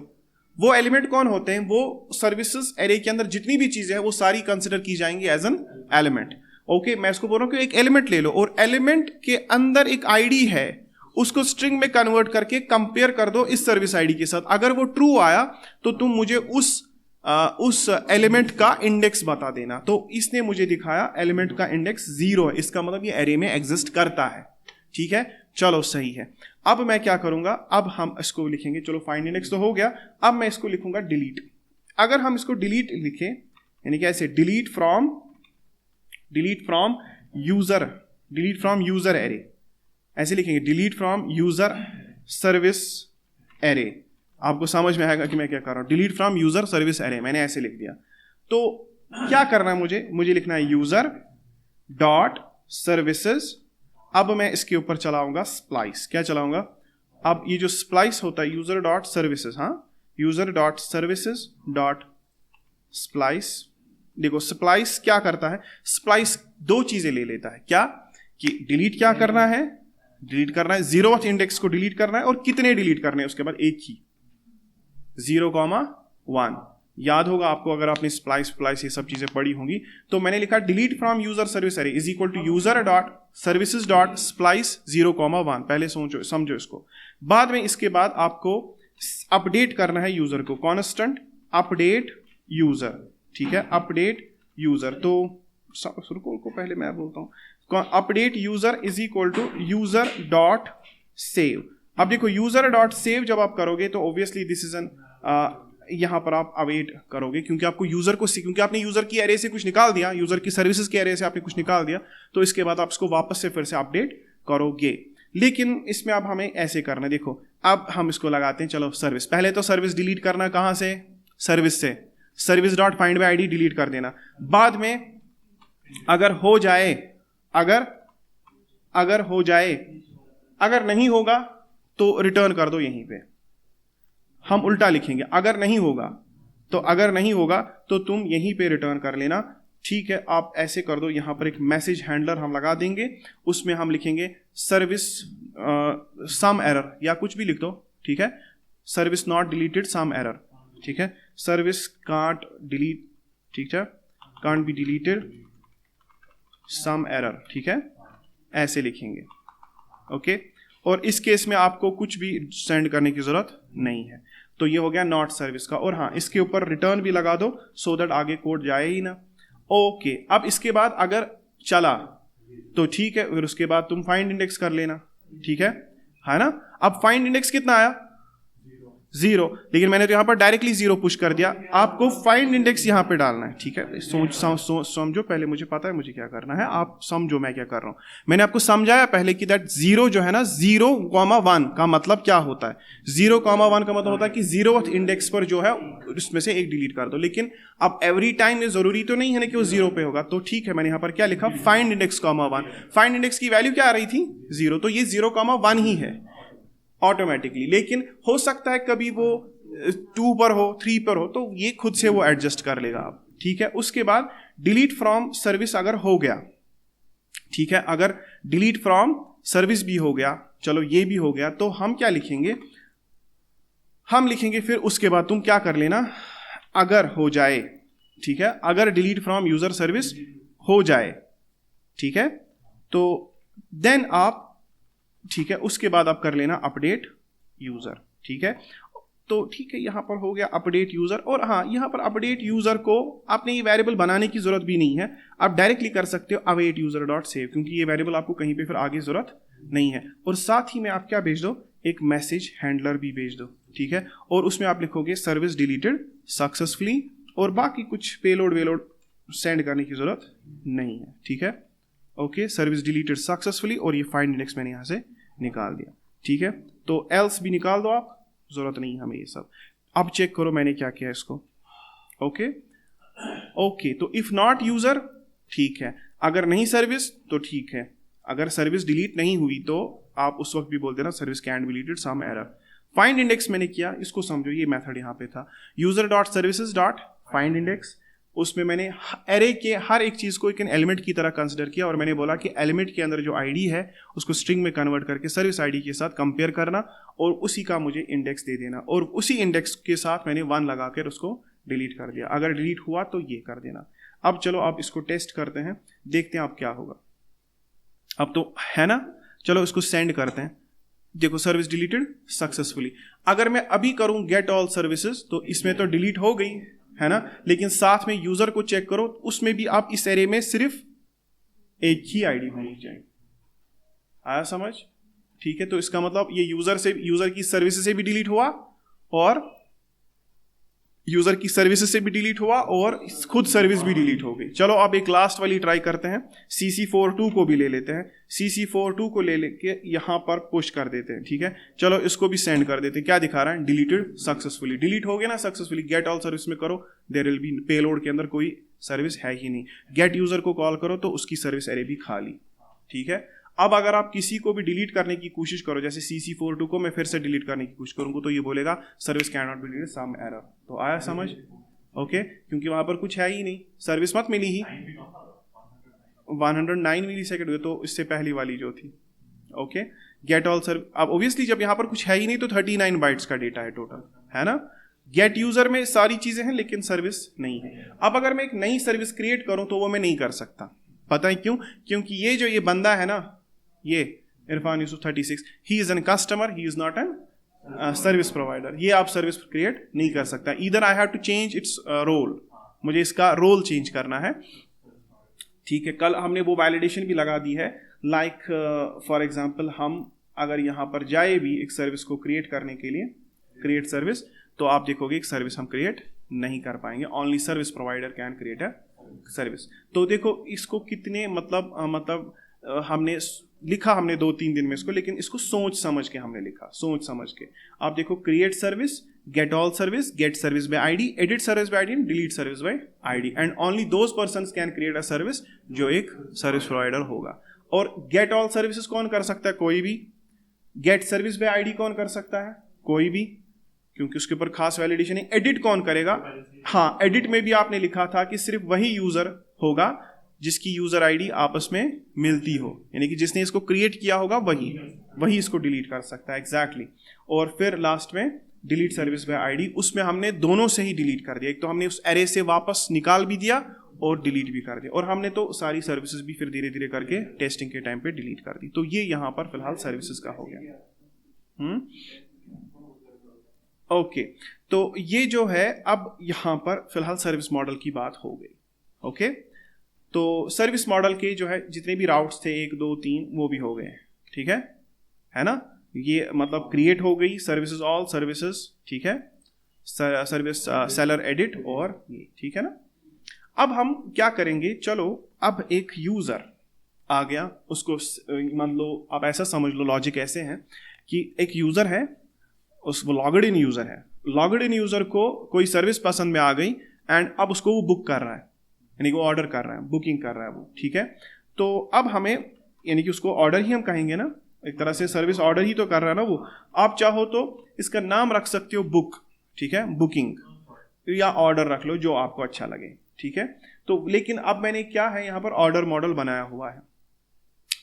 वो एलिमेंट कौन होते हैं? वो सर्विसेज एरे के अंदर जितनी भी चीजें हैं वो सारी कंसिडर की जाएंगी एज एन एलिमेंट। ओके, मैं इसको बोल रहा हूं कि एक एलिमेंट ले लो, और एलिमेंट के अंदर एक आईडी है, उसको स्ट्रिंग में कन्वर्ट करके कंपेयर कर दो इस सर्विस आईडी के साथ। अगर वो ट्रू आया तो तुम मुझे उस एलिमेंट का इंडेक्स बता देना। तो इसने मुझे दिखाया एलिमेंट का इंडेक्स 0 है, इसका मतलब ये एरे में एग्जिस्ट करता है, ठीक है। चलो सही है। अब मैं क्या करूंगा, अब हम इसको लिखेंगे, चलो फाइंड इंडेक्स तो हो गया, अब मैं इसको लिखूंगा डिलीट। अगर हम इसको डिलीट लिखें, यानी कि ऐसे डिलीट फ्रॉम यूजर एरे, ऐसे लिखेंगे, delete from user service array. आपको समझ में आएगा कि मैं क्या कर रहा हूं। Delete from user service array मैंने ऐसे लिख दिया। तो क्या करना है मुझे लिखना है यूजर डॉट सर्विसेज। अब मैं इसके ऊपर चलाऊंगा स्प्लाइस। क्या चलाऊंगा? अब ये जो स्प्लाइस होता है यूजर डॉट सर्विसेज, हाँ, user dot services dot splice. देखो स्प्लाइस क्या करता है, स्प्लाइस 2 चीजें ले लेता है। क्या कि डिलीट क्या करना है, डिलीट करना है 0th इंडेक्स को डिलीट करना है, और कितने डिलीट करने हैं उसके बाद? एक ही, 0,1। याद होगा आपको अगर आपने स्प्लाइस ये सब चीजें पढ़ी होंगी। तो मैंने लिखा delete from user service array is equal to user dot services dot splice 0,1। पहले समझो इसको। बाद में इसके बाद आपको अपडेट करना है यूजर को, कॉन्स्टेंट अपडेट यूजर, ठीक है, अपडेट यूजर। तो को पहले मैं बोलता हूं, update user is equal to user dot save. अब देखो यूजर डॉट सेव जब आप करोगे तो ऑब्वियसली दिस इज एन, यहां पर आप अवेट करोगे, क्योंकि आपको यूजर को, क्योंकि आपने यूजर की एरे से कुछ निकाल दिया, यूजर की सर्विसेज के एरे से आपने कुछ निकाल दिया, तो इसके बाद आप इसको वापस से फिर से अपडेट करोगे। लेकिन इसमें अब हमें ऐसे करना है, देखो अब हम इसको लगाते हैं, चलो सर्विस। पहले तो सर्विस डिलीट करना कहां से? सर्विस से। Service dot find by ID delete कर देना। बाद में अगर हो जाए, अगर हो जाए, अगर नहीं होगा तो रिटर्न कर दो। यहीं पे हम उल्टा लिखेंगे, अगर नहीं होगा तो तुम यहीं पे रिटर्न कर लेना, ठीक है। आप ऐसे कर दो, यहां पर एक मैसेज हैंडलर हम लगा देंगे, उसमें हम लिखेंगे सर्विस सम एरर, या कुछ भी लिख दो, ठीक है, service not deleted some error, ठीक है, सर्विस कांट डिलीट, ठीक है, can't be deleted some error, ठीक है, ऐसे लिखेंगे। ओके, और इस केस में आपको कुछ भी सेंड करने की जरूरत नहीं है। तो ये हो गया नॉट सर्विस का। और हाँ, इसके ऊपर रिटर्न भी लगा दो सो दैट आगे कोड जाए ही ना। ओके, अब इसके बाद अगर चला तो ठीक है, फिर उसके बाद तुम फाइंड इंडेक्स कर लेना, ठीक है ना। अब फाइंड इंडेक्स कितना आया? 0। लेकिन मैंने तो यहां पर डायरेक्टली 0 पुश कर दिया, आपको फाइंड इंडेक्स यहां पे डालना है, ठीक है। समझो पहले, मुझे पता है मुझे क्या करना है, आप समझो मैं क्या कर रहा हूं। मैंने आपको समझाया पहले कि दैट 0 जो है ना, 0,1 का मतलब क्या होता है? 0,1 का मतलब होता है कि 0th इंडेक्स पर जो है उसमें से एक डिलीट कर दो। लेकिन अब एवरी टाइम ये जरूरी तो नहीं है ना कि वो 0 पे होगा। तो ठीक है, मैंने यहां पर क्या लिखा, फाइंड इंडेक्स, 1। फाइंड इंडेक्स की वैल्यू क्या आ रही थी? 0। तो ये 0,1 ही है ऑटोमेटिकली। लेकिन हो सकता है कभी वो 2 पर हो, 3 पर हो, तो ये खुद से वो एडजस्ट कर लेगा आप, ठीक है। उसके बाद डिलीट फ्रॉम सर्विस अगर हो गया, ठीक है, अगर डिलीट फ्रॉम सर्विस भी हो गया, चलो ये भी हो गया, तो हम क्या लिखेंगे? हम लिखेंगे फिर उसके बाद तुम क्या कर लेना, अगर हो जाए, ठीक है, अगर डिलीट फ्रॉम यूजर सर्विस हो जाए, ठीक है, तो देन आप, ठीक है, उसके बाद आप कर लेना अपडेट यूजर, ठीक है। तो ठीक है, यहाँ पर हो गया अपडेट यूज़र। और हाँ, यहाँ पर अपडेट यूज़र को आपने ये वेरिएबल बनाने की ज़रूरत भी नहीं है, आप डायरेक्टली कर सकते हो अवेट यूज़र डॉट सेव, क्योंकि ये वेरिएबल आपको कहीं पे फिर आगे ज़रूरत नहीं है। और साथ ही में आप क्या भेज दो, एक मैसेज हैंडलर भी भेज दो, ठीक है। और उसमें आप लिखोगे सर्विस डिलीटेड सक्सेसफुली, और बाकी कुछ पेलोड वेलोड सेंड करने की ज़रूरत नहीं है, ठीक है। ओके, सर्विस डिलीटेड सक्सेसफुली, और ये फाइंड इंडेक्स मैंने यहाँ से निकाल दिया, ठीक है। तो एल्स भी निकाल दो आप, जरूरत नहीं हमें ये सब। अब चेक करो मैंने क्या किया इसको। ओके ओके, तो इफ नॉट यूजर ठीक है, अगर नहीं सर्विस तो ठीक है, अगर सर्विस डिलीट नहीं हुई तो आप उस वक्त भी बोल देना service can be deleted some error. Find index मैंने किया, इसको समझो, ये मेथड यहाँ पे था user dot services dot find index. उसमें मैंने एरे के हर एक चीज़ को एक एलिमेंट की तरह कंसिडर किया, और मैंने बोला कि एलिमेंट के अंदर जो आईडी है उसको स्ट्रिंग में कन्वर्ट करके सर्विस आईडी के साथ कंपेयर करना, और उसी का मुझे इंडेक्स दे देना, और उसी इंडेक्स के साथ मैंने 1 लगा कर उसको डिलीट कर दिया। अगर डिलीट हुआ तो ये कर देना। अब चलो आप इसको टेस्ट करते हैं, देखते हैं अब क्या होगा। अब तो है ना, चलो इसको सेंड करते हैं। देखो सर्विस डिलीटेड सक्सेसफुली। अगर मैं अभी करूं गेट ऑल सर्विसेज तो इसमें तो डिलीट हो गई है ना, लेकिन साथ में यूजर को चेक करो, उसमें भी आप इस एरे में सिर्फ एक ही आईडी होनी चाहिए। आया समझ? ठीक है, तो इसका मतलब ये यूजर की सर्विस से भी डिलीट हुआ, और यूजर की सर्विस से भी डिलीट हुआ, और खुद सर्विस भी डिलीट हो गई। चलो अब एक लास्ट वाली ट्राई करते हैं, CC42 को भी ले लेते हैं। CC42 को ले लेके यहां पर पुश कर देते हैं, ठीक है। चलो इसको भी सेंड कर देते हैं। क्या दिखा रहा है? Deleted successfully. डिलीट हो गया ना सक्सेसफुली। गेट ऑल सर्विस में करो, देयर विल बी पेलोड के अंदर कोई सर्विस है ही नहीं। गेट यूजर को कॉल करो तो उसकी सर्विस एरे भी खाली, ठीक है। अब अगर आप किसी को भी डिलीट करने की कोशिश करो, जैसे CC42 को मैं फिर से डिलीट करने की कोशिश करूंगा, तो ये बोलेगा service can not be deleted some error. तो आया समझ? ओके, क्योंकि वहां पर कुछ है ही नहीं, सर्विस मत मिली ही। 109 मिली सेकेंड हुए, तो इससे पहली वाली जो थी। Okay, gate all service. अब ऑब्वियसली जब यहाँ पर कुछ है ही नहीं तो 39 बाइट्स का डेटा है टोटल, है ना। गेट यूजर में सारी चीजें हैं लेकिन सर्विस नहीं है। अब अगर मैं एक नई सर्विस क्रिएट करूं तो वो मैं नहीं कर सकता। पता है क्यों? क्योंकि ये जो ये बंदा है ना, ये Irfan Yusuf 36, he is an customer, he is not an service provider. ये आप सर्विस क्रिएट नहीं कर सकता। इधर I have to change its role, मुझे इसका रोल चेंज करना है, ठीक है। कल हमने वो वैलिडेशन भी लगा दी है, लाइक फॉर एग्जांपल हम अगर यहाँ पर जाए भी एक सर्विस को क्रिएट करने के लिए, क्रिएट सर्विस, तो आप देखोगे एक सर्विस हम क्रिएट नहीं कर पाएंगे। Only service provider can create a service. तो देखो इसको कितने मतलब हमने लिखा, हमने 2-3 दिन में इसको, लेकिन इसको सोच समझ के हमने लिखा, सोच समझ के। आप देखो create service, get all service, get service by ID, edit service by ID, delete service by ID, and only those persons can create a service जो एक सर्विस प्रोवाइडर होगा। और गेट ऑल सर्विसेज कौन कर सकता है? कोई भी। गेट सर्विस बाय आईडी कौन कर सकता है? कोई भी, क्योंकि उसके ऊपर खास वैलिडेशन है। एडिट कौन करेगा? हाँ, एडिट में भी आपने लिखा था कि सिर्फ वही यूजर होगा जिसकी यूजर आईडी आपस में मिलती हो, यानी कि जिसने इसको क्रिएट किया होगा वही इसको डिलीट कर सकता है। एग्जैक्टली। और फिर लास्ट में डिलीट सर्विस बाय आईडी, उसमें हमने दोनों से ही डिलीट कर दिया। एक तो हमने उस एरे से वापस निकाल भी दिया और डिलीट भी कर दिया, और हमने तो सारी सर्विसेज भी फिर धीरे धीरे करके टेस्टिंग के टाइम पे डिलीट कर दी। तो ये यहाँ पर फिलहाल सर्विसेज का हो गया। ओके, तो ये जो है अब यहाँ पर फिलहाल सर्विस मॉडल की बात हो गई। ओके, तो सर्विस मॉडल के जो है जितने भी राउट्स थे 1, 2, 3 वो भी हो गए, ठीक है ना। ये मतलब क्रिएट हो गई सर्विसेज, ऑल सर्विसेज, ठीक है, सर्विस सेलर एडिट, और ये ठीक है ना। अब हम क्या करेंगे, चलो अब एक यूजर आ गया, उसको मान लो, आप ऐसा समझ लो, लॉजिक ऐसे है कि एक यूजर है, वो लॉग्ड इन यूजर है। लॉग्ड इन यूजर को कोई सर्विस पसंद में आ गई, एंड अब उसको वो बुक कर रहा है, यानी कि वो ऑर्डर कर रहा है, बुकिंग कर रहा है वो, ठीक है। तो अब हमें, यानी कि उसको ऑर्डर ही हम कहेंगे ना, एक तरह से सर्विस ऑर्डर ही तो कर रहा है ना वो। आप चाहो तो इसका नाम रख सकते हो बुक, ठीक है, बुकिंग, या ऑर्डर रख लो, जो आपको अच्छा लगे, ठीक है। तो लेकिन अब मैंने क्या है यहाँ पर ऑर्डर मॉडल बनाया हुआ है।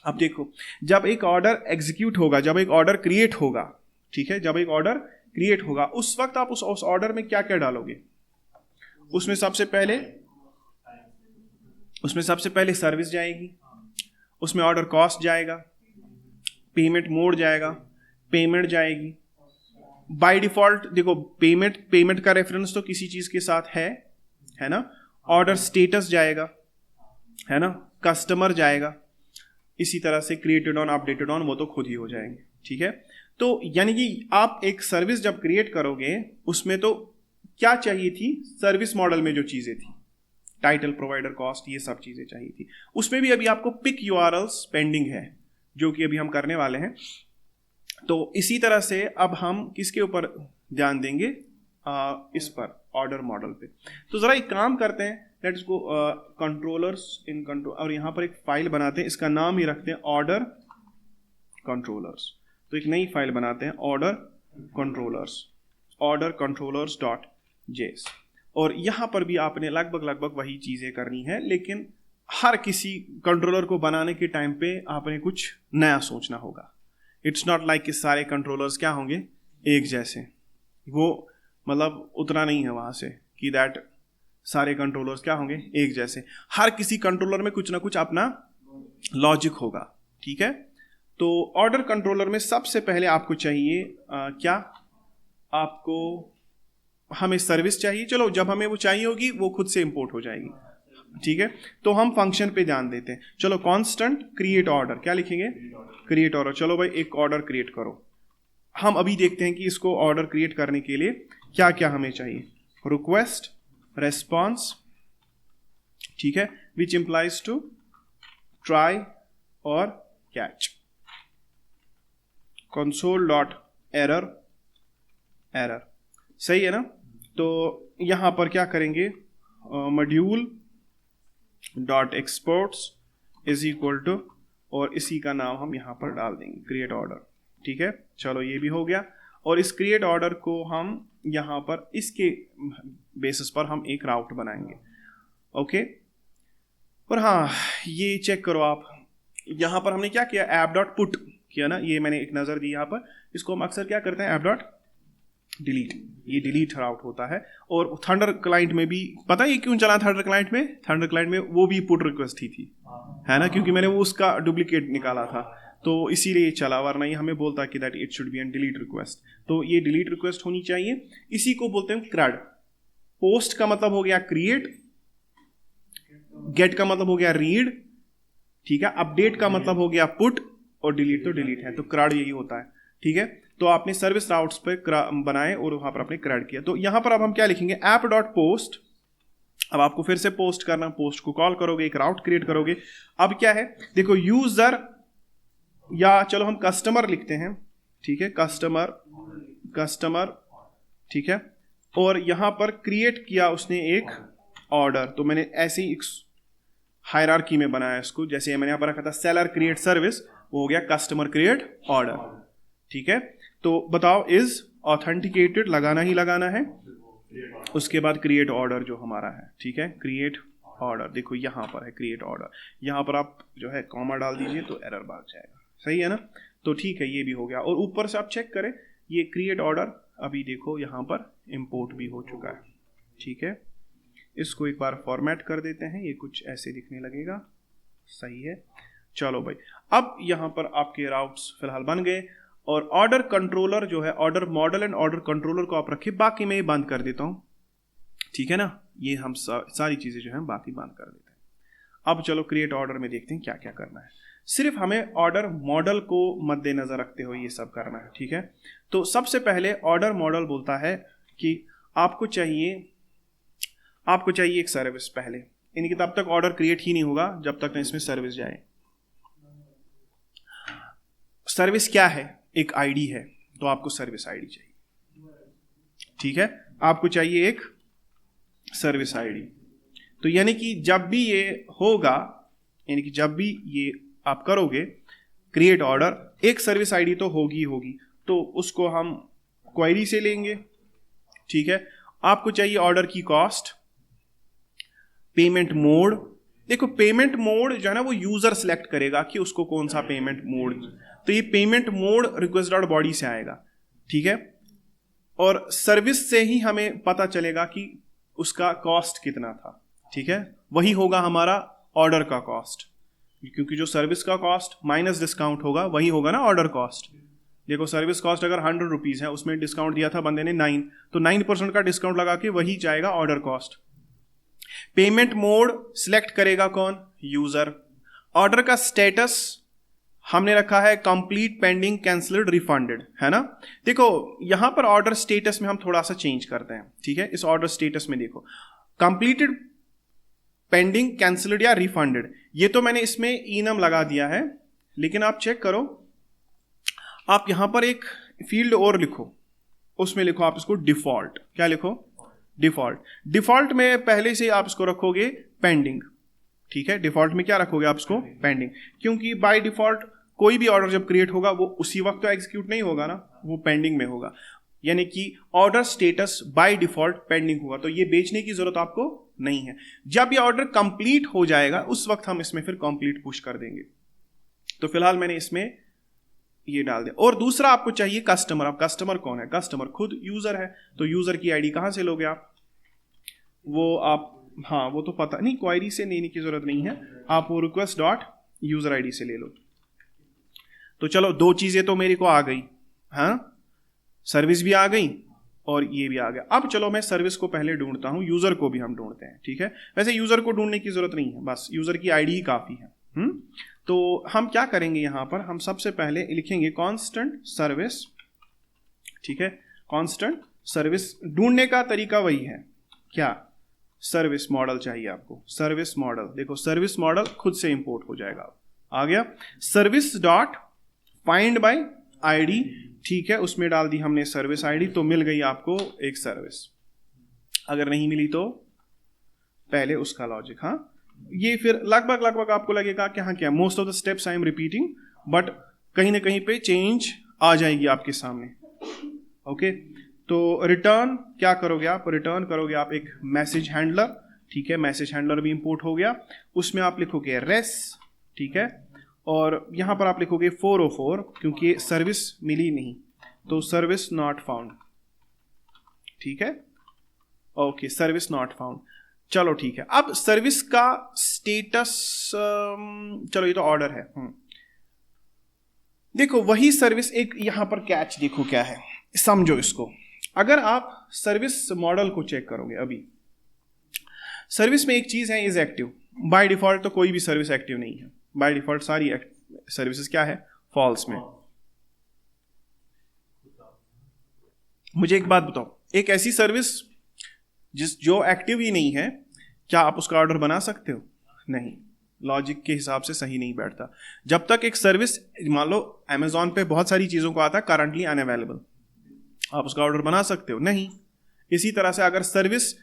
अब देखो, जब एक ऑर्डर एग्जीक्यूट होगा, जब एक ऑर्डर क्रिएट होगा, ठीक है, जब एक ऑर्डर क्रिएट होगा, उस वक्त आप उस ऑर्डर में क्या क्या डालोगे? उसमें सबसे पहले सर्विस जाएगी, उसमें ऑर्डर कॉस्ट जाएगा, पेमेंट मोड जाएगा, पेमेंट जाएगी, बाय डिफॉल्ट देखो पेमेंट का रेफरेंस तो किसी चीज के साथ है ना, ऑर्डर स्टेटस जाएगा, है ना, कस्टमर जाएगा, इसी तरह से क्रिएटेड ऑन अपडेटेड ऑन वो तो खुद ही हो जाएंगे, ठीक है। तो यानी कि आप एक सर्विस जब क्रिएट करोगे उसमें तो क्या चाहिए थी, सर्विस मॉडल में जो चीजें थी, टाइटल, प्रोवाइडर, कॉस्ट, ये सब चीजें चाहिए थी। उसमें भी अभी आपको पिक यूआरएल्स पेंडिंग है जो कि अभी हम करने वाले हैं। तो इसी तरह से अब हम किसके ऊपर ध्यान देंगे, इस पर ऑर्डर मॉडल पे। तो जरा एक काम करते हैं, let's go controllers in control, और यहाँ पर एक फाइल बनाते हैं, इसका नाम ही रखते हैं ऑर्डर कंट्रोलर्स। तो एक नई फाइल बनाते हैं ऑर्डर कंट्रोलर्स डॉट जेएस, और यहाँ पर भी आपने लगभग वही चीजें करनी है, लेकिन हर किसी कंट्रोलर को बनाने के टाइम पे आपने कुछ नया सोचना होगा। इट्स नॉट लाइक कि सारे कंट्रोलर्स क्या होंगे, एक जैसे, वो मतलब उतना नहीं है वहां से कि दैट सारे कंट्रोलर्स क्या होंगे एक जैसे। हर किसी कंट्रोलर में कुछ ना कुछ अपना लॉजिक होगा, ठीक है। तो ऑर्डर कंट्रोलर में सबसे पहले आपको चाहिए क्या, आपको हमें सर्विस चाहिए। चलो जब हमें वो चाहिए होगी वो खुद से इंपोर्ट हो जाएगी, ठीक है। तो हम फंक्शन पे ध्यान देते हैं। चलो कांस्टेंट क्रिएट ऑर्डर, क्या लिखेंगे, क्रिएट ऑर्डर। चलो भाई एक ऑर्डर क्रिएट करो। हम अभी देखते हैं कि इसको ऑर्डर क्रिएट करने के लिए क्या क्या हमें चाहिए। रिक्वेस्ट, रेस्पॉन्स, ठीक है, विच इंप्लाइज टू ट्राई और कैच, कंसोल डॉट एरर, सही है ना। तो यहां पर क्या करेंगे, module dot exports is equal to, और इसी का नाम हम यहां पर डाल देंगे क्रिएट ऑर्डर, ठीक है। चलो ये भी हो गया, और इस क्रिएट ऑर्डर को हम यहां पर इसके बेसिस पर हम एक राउट बनाएंगे, ओके। और हाँ ये चेक करो आप, यहां पर हमने क्या किया, ऐप डॉट पुट किया ना, ये मैंने एक नजर दी यहां पर। इसको हम अक्सर क्या करते हैं, ऐप डॉट डिलीट, ये डिलीट राउट होता है। और थंडर क्लाइंट में भी पता है ये क्यों चला, थंडर क्लाइंट में वो भी पुट रिक्वेस्ट ही थी, है ना, क्योंकि मैंने वो उसका डुप्लीकेट निकाला था, तो इसीलिए चला, वरना ये हमें बोलता कि that it should be an delete request. तो ये डिलीट रिक्वेस्ट होनी चाहिए। इसी को बोलते हैं क्रड। पोस्ट का मतलब हो गया क्रिएट, गेट का मतलब हो गया रीड, ठीक है, अपडेट का मतलब हो गया पुट, और डिलीट तो डिलीट है, तो क्रड यही होता है, ठीक है। तो आपने सर्विस राउट्स पे बनाए और वहां पर आपने क्रड किया। तो यहां पर अब हम क्या लिखेंगे, ऐप डॉट पोस्ट। अब आपको फिर से पोस्ट करना, पोस्ट को कॉल करोगे, एक राउट क्रिएट करोगे। अब क्या है देखो, यूजर, या चलो हम कस्टमर लिखते हैं, ठीक है, कस्टमर, ठीक है। और यहां पर क्रिएट किया उसने एक ऑर्डर, तो मैंने ऐसे ही हायरार्की में बनाया इसको, जैसे मैंने यहां पर रखा था सेलर क्रिएट सर्विस, वो हो गया कस्टमर क्रिएट ऑर्डर, ठीक है। तो बताओ, इज ऑथेंटिकेटेड लगाना ही लगाना है, उसके बाद क्रिएट ऑर्डर जो हमारा है, ठीक है, क्रिएट ऑर्डर। देखो यहां पर है क्रिएट ऑर्डर, यहां पर आप जो है कॉमा डाल दीजिए तो एरर भाग जाएगा, सही है ना। तो ठीक है, ये भी हो गया। और ऊपर से आप चेक करें, ये क्रिएट ऑर्डर अभी देखो यहां पर इंपोर्ट भी हो चुका है, ठीक है। इसको एक बार फॉर्मेट कर देते हैं, ये कुछ ऐसे दिखने लगेगा, सही है। चलो भाई, अब यहां पर आपके राउट्स फिलहाल बन गए, और ऑर्डर कंट्रोलर जो है, order model and order controller को आप रखिए, बाकी मैं ये बंद कर देता हूं, ठीक है ना। ये हम सारी चीजें जो है बाकी बंद कर देते हैं। अब चलो क्रिएट ऑर्डर में देखते हैं क्या क्या करना है। सिर्फ हमें ऑर्डर मॉडल को मद्देनजर रखते हुए ये सब करना है, ठीक है। तो सबसे पहले ऑर्डर मॉडल बोलता है कि आपको चाहिए एक सर्विस पहले, यानी कि तब तक ऑर्डर क्रिएट ही नहीं होगा जब तक इसमें सर्विस जाए। सर्विस क्या है, एक आईडी है, तो आपको सर्विस आईडी चाहिए, ठीक है। आपको चाहिए एक सर्विस आईडी। तो यानी कि जब भी ये होगा, यानी कि जब भी ये आप करोगे क्रिएट ऑर्डर, एक सर्विस आईडी तो होगी, तो उसको हम क्वेरी से लेंगे, ठीक है। आपको चाहिए ऑर्डर की कॉस्ट, पेमेंट मोड। देखो पेमेंट मोड जो है ना, वो यूजर सेलेक्ट करेगा कि उसको कौन सा पेमेंट मोड, तो ये payment mode request dot body से आएगा, ठीक है। और सर्विस से ही हमें पता चलेगा कि उसका कॉस्ट कितना था, ठीक है, वही होगा हमारा ऑर्डर का कॉस्ट, क्योंकि जो सर्विस का कॉस्ट माइनस डिस्काउंट होगा वही होगा ना ऑर्डर कॉस्ट, देखो सर्विस कॉस्ट अगर 100 रुपीज़ है, उसमें डिस्काउंट दिया था बंदे ने 9, तो 9% का डिस्काउंट लगा के वही जाएगा order cost. Payment mode select करेगा कौन? यूजर। ऑर्डर का स्टेटस हमने रखा है कंप्लीट, पेंडिंग, कैंसल्ड, रिफंडेड, है ना। देखो यहां पर ऑर्डर स्टेटस में हम थोड़ा सा चेंज करते हैं, ठीक है। इस ऑर्डर स्टेटस में देखो कंप्लीटेड, पेंडिंग, कैंसल्ड या रिफंडेड, ये तो मैंने इसमें इनम लगा दिया है, लेकिन आप चेक करो, आप यहां पर एक फील्ड और लिखो, उसमें लिखो आप इसको डिफॉल्ट। क्या लिखो? डिफॉल्ट। डिफॉल्ट में पहले से आप इसको रखोगे पेंडिंग, ठीक है। डिफॉल्ट में क्या रखोगे आप इसको? पेंडिंग, क्योंकि बाय डिफॉल्ट कोई भी ऑर्डर जब क्रिएट होगा वो उसी वक्त तो एग्जीक्यूट नहीं होगा ना, वो पेंडिंग में होगा, यानी कि order status by default pending होगा, तो ये बेचने की जरूरत आपको नहीं है। जब ये ऑर्डर कंप्लीट हो जाएगा उस वक्त हम इसमें फिर कंप्लीट पुश कर देंगे। तो फिलहाल मैंने इसमें ये डाल दिया। और दूसरा आपको चाहिए कस्टमर। अब कस्टमर कौन है? कस्टमर खुद यूजर है, तो यूजर की आईडी कहां से लोगे आप? वो आप, हाँ वो तो पता नहीं, क्वेरी से लेने की जरूरत नहीं है, आप वो रिक्वेस्ट डॉट यूजर आईडी से ले लो। तो चलो दो चीजें तो मेरे को आ गई, हाँ, सर्विस भी आ गई और ये भी आ गया। अब चलो मैं सर्विस को पहले ढूंढता हूं, यूजर को भी हम ढूंढते हैं, ठीक है। वैसे यूजर को ढूंढने की जरूरत नहीं है, बस यूजर की आईडी ही काफी है। तो हम क्या करेंगे, यहां पर हम सबसे पहले लिखेंगे कांस्टेंट सर्विस, ठीक है। कांस्टेंट सर्विस, ढूंढने का तरीका वही है, क्या? सर्विस मॉडल चाहिए आपको, सर्विस मॉडल। देखो सर्विस मॉडल खुद से इंपोर्ट हो जाएगा, आ गया। Service dot find by ID, ठीक है, उसमें डाल दी हमने सर्विस आईडी, तो मिल गई आपको एक सर्विस। अगर नहीं मिली तो पहले उसका लॉजिक, हाँ, ये फिर लगभग आपको लगेगा कि हाँ क्या, most of the steps I am repeating, but कहीं ना कहीं पे चेंज आ जाएगी आपके सामने। ओके, तो रिटर्न क्या करोगे आप? रिटर्न करोगे आप एक मैसेज हैंडलर, ठीक है। मैसेज हैंडलर भी इंपोर्ट हो गया, उसमें आप लिखोगे रेस, ठीक है, और यहां पर आप लिखोगे 404, क्योंकि सर्विस मिली नहीं, तो सर्विस नॉट फाउंड, ठीक है। ओके, सर्विस नॉट फाउंड, चलो ठीक है। अब सर्विस का स्टेटस, चलो ये तो ऑर्डर है, देखो वही सर्विस, एक यहां पर कैच देखो क्या है, समझो इसको। अगर आप सर्विस मॉडल को चेक करोगे, अभी सर्विस में एक चीज है इज एक्टिव। बाय डिफॉल्ट तो कोई भी सर्विस एक्टिव नहीं है, बाय डिफॉल्ट सारी सर्विसेज क्या है? फॉल्स में। मुझे एक बात बताओ, एक ऐसी सर्विस जो एक्टिव ही नहीं है, क्या आप उसका ऑर्डर बना सकते हो? नहीं, लॉजिक के हिसाब से सही नहीं बैठता। जब तक एक सर्विस, मान लो अमेजॉन पे बहुत सारी चीजों को आता है करंटली अनअवेलेबल, आप उसका ऑर्डर बना सकते हो? नहीं। इसी तरह से अगर सर्विस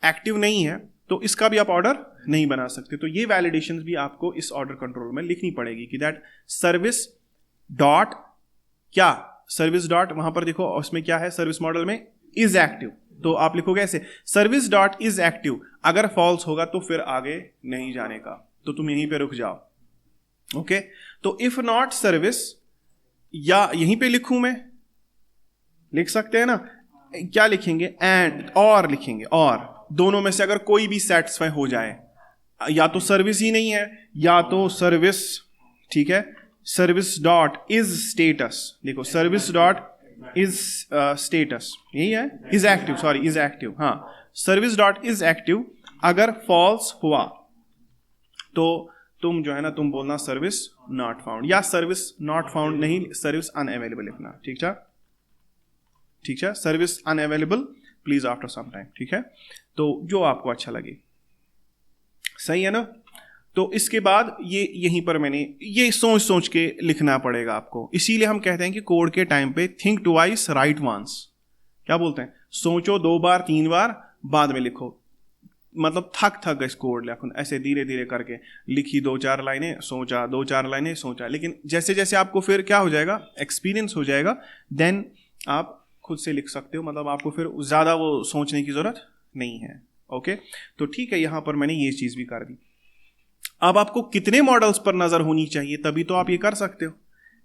एक्टिव नहीं है तो इसका भी आप ऑर्डर नहीं बना सकते। तो ये वैलिडेशंस भी आपको इस ऑर्डर कंट्रोल में लिखनी पड़ेगी कि दैट सर्विस डॉट क्या, सर्विस डॉट, वहां पर देखो उसमें क्या है सर्विस मॉडल में, इज एक्टिव, तो आप लिखोगे ऐसे सर्विस डॉट इज एक्टिव। अगर फॉल्स होगा तो फिर आगे नहीं जाने का, तो तुम यहीं पे रुक जाओ। ओके, तो इफ नॉट सर्विस, या यहीं पे लिखूं मैं, लिख सकते हैं ना, क्या लिखेंगे? एंड, और लिखेंगे, और दोनों में से अगर कोई भी सेटिस्फाई हो जाए, या तो सर्विस ही नहीं है या तो सर्विस, ठीक है, सर्विस डॉट इज स्टेटस, देखो सर्विस डॉट इज स्टेटस, यही है, is active, sorry is active, हाँ, सर्विस डॉट इज एक्टिव। अगर फॉल्स हुआ तो तुम जो है ना, तुम बोलना सर्विस नॉट फाउंड, या सर्विस नॉट फाउंड नहीं, सर्विस अनअवेलेबल लिखना, ठीक है, ठीक है, service unavailable please after some time, ठीक है। तो जो आपको अच्छा लगे, सही है ना। तो इसके बाद ये यहीं पर मैंने ये सोच सोच के लिखना पड़ेगा आपको, इसीलिए हम कहते हैं कि कोड के टाइम पे थिंक ट्वाइस राइट वंस, क्या बोलते हैं, सोचो 2 बार 3 बार बाद में लिखो। मतलब थक इस कोड लिखो, ऐसे धीरे धीरे करके लिखी 2-4 लाइनें, सोचा 2-4 लाइनें, सोचा, लेकिन जैसे जैसे आपको फिर क्या हो जाएगा, एक्सपीरियंस हो जाएगा, देन आप खुद से लिख सकते हो, मतलब आपको फिर ज़्यादा वो सोचने की ज़रूरत नहीं है। ओके, तो ठीक है, यहाँ पर मैंने ये चीज़ भी कर दी। अब आपको कितने मॉडल्स पर नज़र होनी चाहिए, तभी तो आप ये कर सकते हो।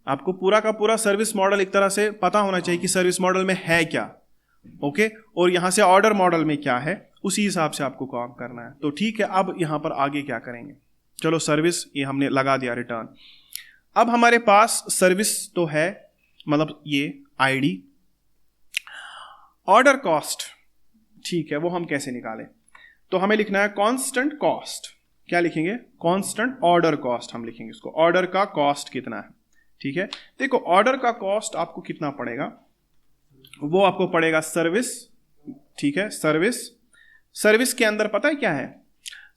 आपको पूरा का पूरा सर्विस मॉडल एक तरह से पता होना चाहिए कि सर्विस मॉडल में है क्या, ओके, और यहाँ से ऑर्डर मॉडल में क्या है, उसी हिसाब से आपको काम करना है। तो ठीक है, अब यहाँ पर आगे क्या करेंगे, चलो सर्विस ये हमने लगा दिया, रिटर्न। अब हमारे पास सर्विस तो है, मतलब ये आईडी। ऑर्डर कॉस्ट, ठीक है, वो हम कैसे निकालें? तो हमें लिखना है कांस्टेंट कॉस्ट। क्या लिखेंगे? कांस्टेंट ऑर्डर कॉस्ट हम लिखेंगे इसको। ऑर्डर का कॉस्ट कितना है, ठीक है। देखो ऑर्डर का कॉस्ट आपको कितना पड़ेगा, वो आपको पड़ेगा सर्विस, ठीक है, सर्विस के अंदर पता है क्या है?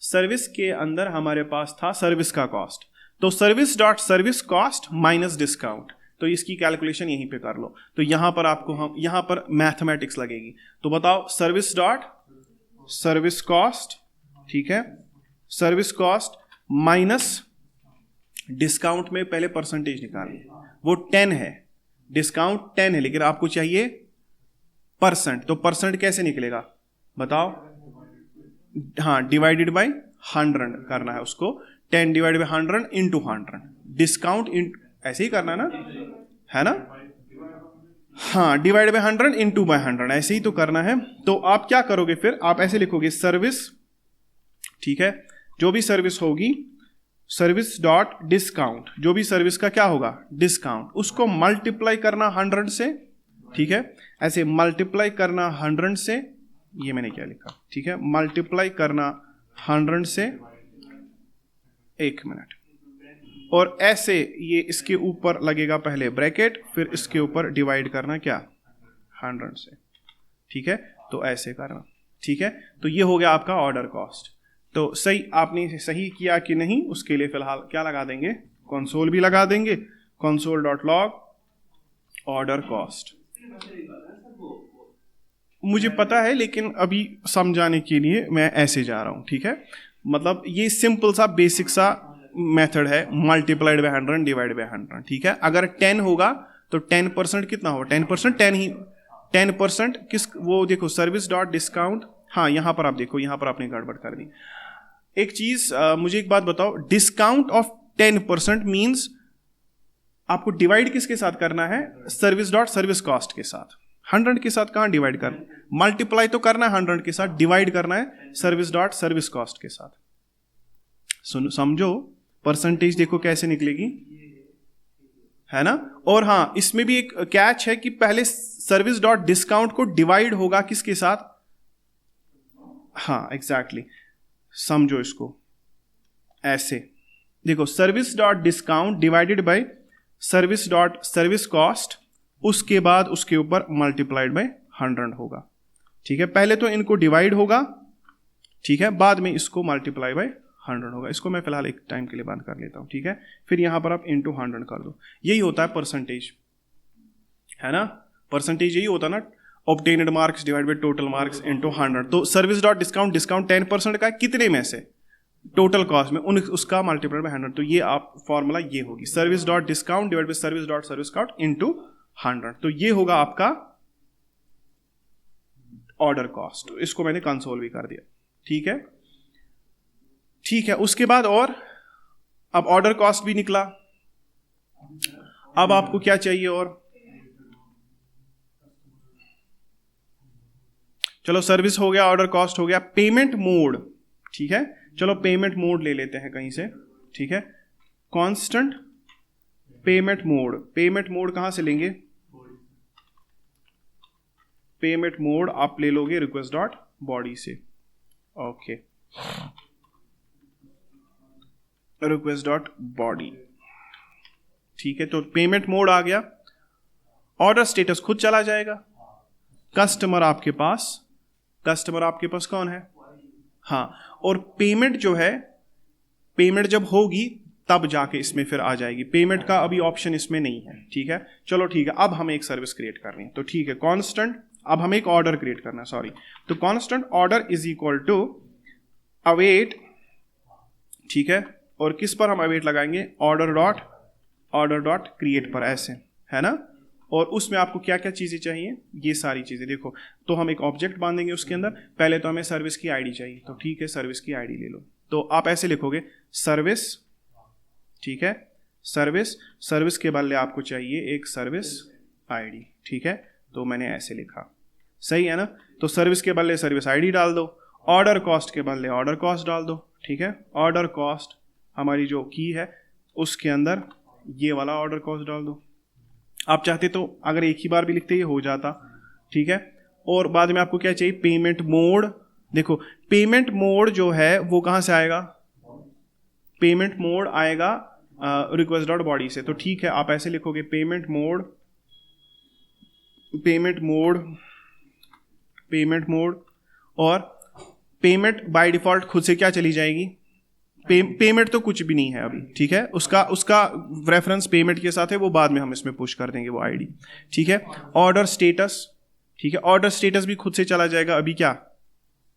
सर्विस के अंदर हमारे पास था सर्विस का कॉस्ट, तो service dot service cost minus discount, तो इसकी कैलकुलेशन यहीं पे कर लो। तो यहां पर आपको हम यहां पर मैथमेटिक्स लगेगी, तो बताओ सर्विस डॉट सर्विस कॉस्ट, ठीक है, सर्विस कॉस्ट माइनस डिस्काउंट में पहले परसेंटेज निकालिए, वो 10 है, डिस्काउंट 10 है, लेकिन आपको चाहिए परसेंट, तो परसेंट कैसे निकलेगा बताओ? हाँ, डिवाइडेड बाय 100 करना है उसको, 10 डिवाइड बाय 100 इंटू 100, डिस्काउंट ऐसे ही करना है ना? हाँ, डिवाइड बाय 100 इंटू बाय 100, ऐसे ही तो करना है। तो आप क्या करोगे फिर? आप ऐसे लिखोगे सर्विस, ठीक है, जो भी सर्विस होगी, सर्विस डॉट डिस्काउंट, जो भी सर्विस का क्या होगा? डिस्काउंट, उसको मल्टीप्लाई करना 100 से, ठीक है, ऐसे मल्टीप्लाई करना 100 से, ये मैंने क्या लिखा, ठीक है, मल्टीप्लाई करना 100 से, एक मिनट, और ऐसे ये इसके ऊपर लगेगा पहले ब्रैकेट, फिर इसके ऊपर डिवाइड करना क्या? 100 से, ठीक है, तो ऐसे करना, ठीक है। तो ये हो गया आपका ऑर्डर कॉस्ट। तो सही आपने सही किया कि नहीं, उसके लिए फिलहाल क्या लगा देंगे? कंसोल भी लगा देंगे, console dot log order cost. मुझे पता है, लेकिन अभी समझाने के लिए मैं ऐसे जा रहा हूं, ठीक है। मतलब ये सिंपल सा बेसिक सा मेथड है, मल्टीप्लाइड बाय 100 डिवाइड बाय 100, ठीक है। अगर 10 होगा तो 10% कितना होगा? 10% 10 ही, 10% किस, वो देखो सर्विस डॉट डिस्काउंट, हाँ यहां पर आप देखो, यहां पर आपने गड़बड़ कर दी। एक चीज मुझे एक बात बताओ, डिस्काउंट ऑफ 10% मींस आपको डिवाइड किसके साथ करना है? सर्विस डॉट सर्विस कॉस्ट के साथ। 100 के साथ कहां डिवाइड करना? मल्टीप्लाई तो करना है 100 के साथ, डिवाइड करना है सर्विस डॉट सर्विस कॉस्ट के साथ। सुनो, समझो, परसेंटेज देखो कैसे निकलेगी, है ना। और हाँ, इसमें भी एक कैच है कि पहले सर्विस डॉट डिस्काउंट को डिवाइड होगा किसके साथ? हाँ एग्जैक्टली, समझो इसको ऐसे, देखो service dot discount divided by service dot service cost, उसके बाद उसके ऊपर मल्टीप्लाइड बाय 100 होगा, ठीक है। पहले तो इनको डिवाइड होगा, ठीक है, बाद में इसको मल्टीप्लाई बाय 100 होगा। इसको मैं फिलहाल एक टाइम के लिए बंद कर लेता हूं, ठीक है। फिर यहां पर आप इंटू 100 कर दो, यही होता है परसेंटेज, है ना। परसेंटेज यही होता है ना, obtained marks divide by total marks into 100। तो सर्विस डॉट डिस्काउंट, डिस्काउंट 10% का कितने में से? टोटल कॉस्ट में, उसका मल्टीप्लाई बाय 100। तो ये आप फॉर्मूला ये होगी, service dot discount divide by service dot service cost into 100। तो ये होगा आपका ऑर्डर कॉस्ट। इसको मैंने कंसोल भी कर दिया, ठीक है, ठीक है। उसके बाद और अब ऑर्डर कॉस्ट भी निकला, अब आपको क्या चाहिए? और चलो सर्विस हो गया, ऑर्डर कॉस्ट हो गया, पेमेंट मोड, ठीक है। चलो पेमेंट मोड ले लेते हैं कहीं से, ठीक है। Constant payment mode, payment mode कहां से लेंगे? पेमेंट मोड आप ले लोगे रिक्वेस्ट डॉट बॉडी से, ओके, रिक्वेस्ट डॉट बॉडी, ठीक है। तो पेमेंट मोड आ गया, ऑर्डर स्टेटस खुद चला जाएगा, कस्टमर आपके पास कौन है? हाँ, और पेमेंट जो है, पेमेंट जब होगी तब जाके इसमें फिर आ जाएगी, पेमेंट का अभी ऑप्शन इसमें नहीं है, ठीक है। चलो ठीक है, अब हमें एक सर्विस क्रिएट करनी है, तो ठीक है, कांस्टेंट, अब हमें एक ऑर्डर क्रिएट करना है, सॉरी, तो constant order is equal to await, ठीक है। और किस पर हम अवेट लगाएंगे? ऑर्डर डॉट क्रिएट पर, ऐसे, है ना। और उसमें आपको क्या क्या चीजें चाहिए? ये सारी चीजें देखो, तो हम एक ऑब्जेक्ट बांधेंगे उसके अंदर। पहले तो हमें सर्विस की आईडी चाहिए, तो ठीक है, सर्विस की आईडी ले लो। तो आप ऐसे लिखोगे सर्विस, ठीक है, सर्विस के बदले आपको चाहिए एक सर्विस आईडी, ठीक है। तो मैंने ऐसे लिखा, सही है ना। तो सर्विस के बदले सर्विस आईडी डाल दो, ऑर्डर कॉस्ट के बदले ऑर्डर कॉस्ट डाल दो, ठीक है। ऑर्डर कॉस्ट हमारी जो की है उसके अंदर ये वाला ऑर्डर कॉस्ट डाल दो। आप चाहते तो अगर एक ही बार भी लिखते ये हो जाता, ठीक है। और बाद में आपको क्या चाहिए, पेमेंट मोड। देखो पेमेंट मोड जो है वो कहाँ से आएगा, पेमेंट मोड आएगा रिक्वेस्ट डॉट बॉडी से। तो ठीक है, आप ऐसे लिखोगे payment mode, payment mode, payment mode, और पेमेंट बाय डिफॉल्ट खुद से क्या चली जाएगी, पेमेंट तो कुछ भी नहीं है अभी, ठीक है। उसका रेफरेंस पेमेंट के साथ है, वो बाद में हम इसमें पुश कर देंगे वो आईडी, ठीक है। ऑर्डर स्टेटस, ठीक है, ऑर्डर स्टेटस भी खुद से चला जाएगा, अभी क्या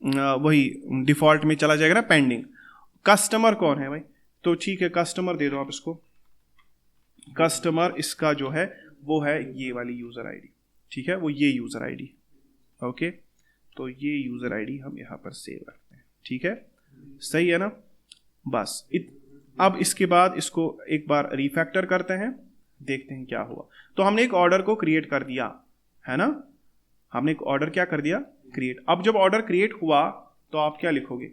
वही डिफॉल्ट में चला जाएगा ना, पेंडिंग। कस्टमर कौन है भाई, तो ठीक है कस्टमर दे दो आप इसको, कस्टमर इसका जो है वो है ये वाली यूजर आईडी, ठीक है, वो ये यूजर आईडी, ओके। तो ये यूजर आईडी हम यहां पर सेव रखते हैं, ठीक है, सही है ना। बस अब इसके बाद इसको एक बार रिफैक्टर करते हैं, देखते हैं क्या हुआ। तो हमने एक ऑर्डर को क्रिएट कर दिया है ना, हमने एक ऑर्डर क्या कर दिया, क्रिएट। अब जब ऑर्डर क्रिएट हुआ तो आप क्या लिखोगे,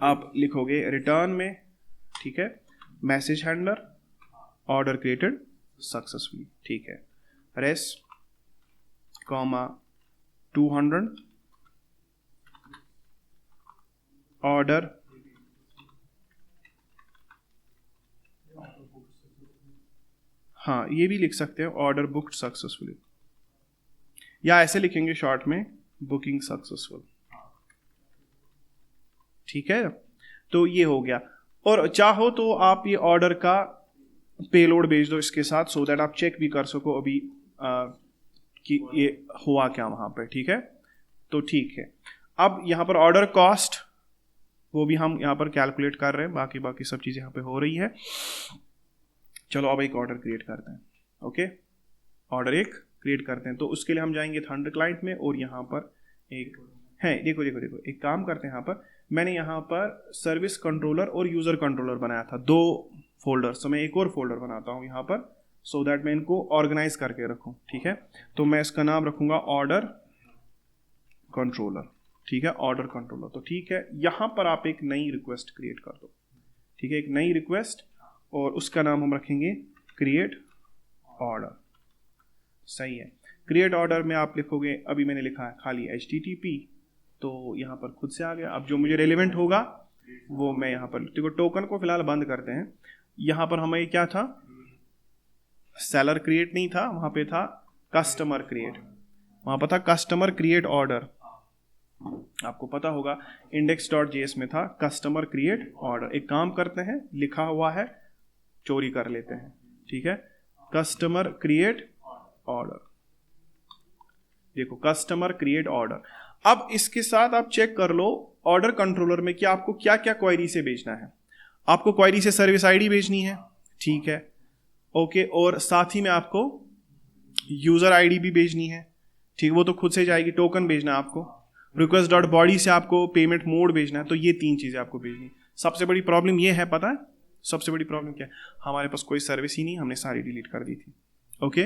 आप लिखोगे रिटर्न में, ठीक है, message handler order created successfully, ठीक है, रेस कॉमा 200 ऑर्डर हाँ ये भी लिख सकते हैं, ऑर्डर बुक्ड सक्सेसफुली, या ऐसे लिखेंगे शॉर्ट में बुकिंग सक्सेसफुल, ठीक है। तो ये हो गया। और चाहो तो आप ये ऑर्डर का पेलोड भेज दो इसके साथ, सो दैट आप चेक भी कर सको अभी कि ये हुआ क्या वहां पर, ठीक है। तो ठीक है, अब यहां पर ऑर्डर कॉस्ट वो भी हम यहां पर कैलकुलेट कर रहे हैं, बाकी सब चीजें यहां पे हो रही है। चलो अब एक ऑर्डर क्रिएट करते हैं, ओके, ऑर्डर एक क्रिएट करते हैं। तो उसके लिए हम जाएंगे थंडर क्लाइंट में, और यहाँ पर एक है, देखो देखो देखो, एक काम करते हैं, यहाँ पर मैंने यहाँ पर सर्विस कंट्रोलर और यूजर कंट्रोलर बनाया था, 2 फोल्डर। तो मैं एक और फोल्डर बनाता हूँ यहाँ पर, सो दैट मैं इनको ऑर्गेनाइज करके रखूँ, ठीक है। तो मैं इसका नाम रखूंगा ऑर्डर कंट्रोलर, ठीक है, ऑर्डर कंट्रोलर। तो ठीक है, यहाँ पर आप एक नई रिक्वेस्ट क्रिएट कर दो, ठीक है, एक नई रिक्वेस्ट, और उसका नाम हम रखेंगे क्रिएट ऑर्डर, सही है। क्रिएट ऑर्डर में आप लिखोगे, अभी मैंने लिखा है खाली HTTP, तो यहाँ पर खुद से आ गया। अब जो मुझे रेलेवेंट होगा वो मैं यहाँ पर, देखो टोकन को फिलहाल बंद करते हैं। यहाँ पर हमें क्या था, सेलर क्रिएट नहीं था, वहाँ पे था कस्टमर क्रिएट, वहाँ पर था कस्टमर क्रिएट ऑर्डर, आपको पता होगा index.js में था कस्टमर क्रिएट ऑर्डर। एक काम करते हैं, लिखा हुआ है चोरी कर लेते हैं, ठीक है, कस्टमर क्रिएट ऑर्डर, देखो कस्टमर क्रिएट ऑर्डर। अब इसके साथ आप चेक कर लो ऑर्डर कंट्रोलर में कि आपको क्या क्या क्वेरी से भेजना है। आपको क्वेरी से सर्विस आईडी भेजनी है, ठीक है, ओके, और साथ ही में आपको यूजर आईडी भी भेजनी है, ठीक, वो तो खुद से जाएगी। टोकन भेजना है आपको, रिक्वेस्ट डॉट बॉडी से आपको पेमेंट मोड भेजना है। तो ये 3 चीजें आपको भेजनी। सबसे बड़ी प्रॉब्लम ये है, पता है सबसे बड़ी प्रॉब्लम क्या है, हमारे पास कोई सर्विस ही नहीं, हमने सारी डिलीट कर दी थी, ओके,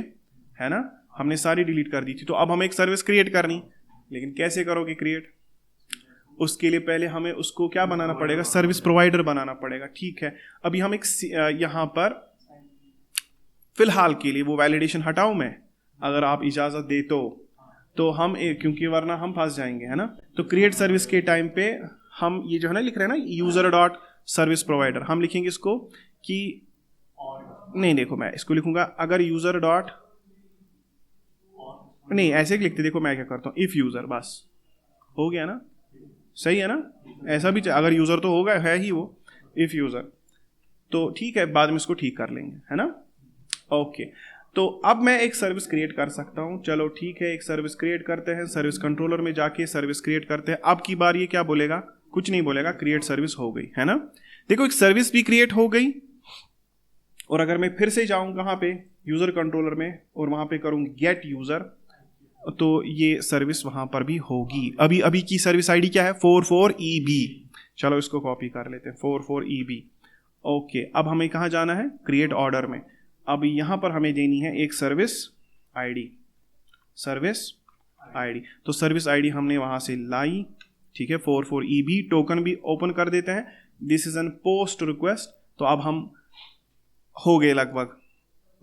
है ना, हमने सारी डिलीट कर दी थी। तो अब हमें एक सर्विस क्रिएट करनी, लेकिन कैसे करोगे क्रिएट, उसके लिए पहले हमें उसको क्या बनाना पड़ेगा, सर्विस प्रोवाइडर बनाना पड़ेगा, ठीक है। अभी हम एक यहाँ पर फिलहाल के लिए वो वैलिडेशन हटाऊं मैं, अगर आप इजाजत दे तो हम क्योंकि वरना हम फंस जाएंगे, है ना। तो क्रिएट सर्विस के टाइम पे हम ये जो है ना लिख रहे हैं ना, यूजर डॉट सर्विस प्रोवाइडर, हम लिखेंगे इसको कि नहीं, देखो मैं इसको लिखूंगा, अगर यूजर डॉट नहीं ऐसे लिखते, देखो मैं क्या करता हूँ, इफ यूजर, बस हो गया ना, सही है ना, ऐसा भी अगर यूजर तो होगा, है ही वो, इफ यूजर, तो ठीक है, बाद में इसको ठीक कर लेंगे, है ना, ओके। तो अब मैं एक सर्विस क्रिएट कर सकता हूं, चलो ठीक है, एक सर्विस क्रिएट करते हैं, सर्विस कंट्रोलर में जाके सर्विस क्रिएट करते हैं। अब की बार ये क्या बोलेगा, कुछ नहीं बोलेगा, क्रिएट सर्विस हो गई, है ना। देखो एक सर्विस भी क्रिएट हो गई, और अगर मैं फिर से जाऊं कहां पे, यूजर कंट्रोलर में, और वहां पे करूं गेट यूजर, तो ये सर्विस वहां पर भी होगी। अभी की सर्विस आईडी क्या है, 44EB, चलो इसको कॉपी कर लेते हैं, 44EB, ओके। अब हमें कहां जाना है, क्रिएट ऑर्डर में। अब यहां पर हमें देनी है एक सर्विस आईडी, सर्विस आईडी, तो सर्विस आईडी हमने वहां से लाई, ठीक है, 44EB। टोकन भी ओपन कर देते हैं, this is an post request. तो अब हम हो गए लगभग,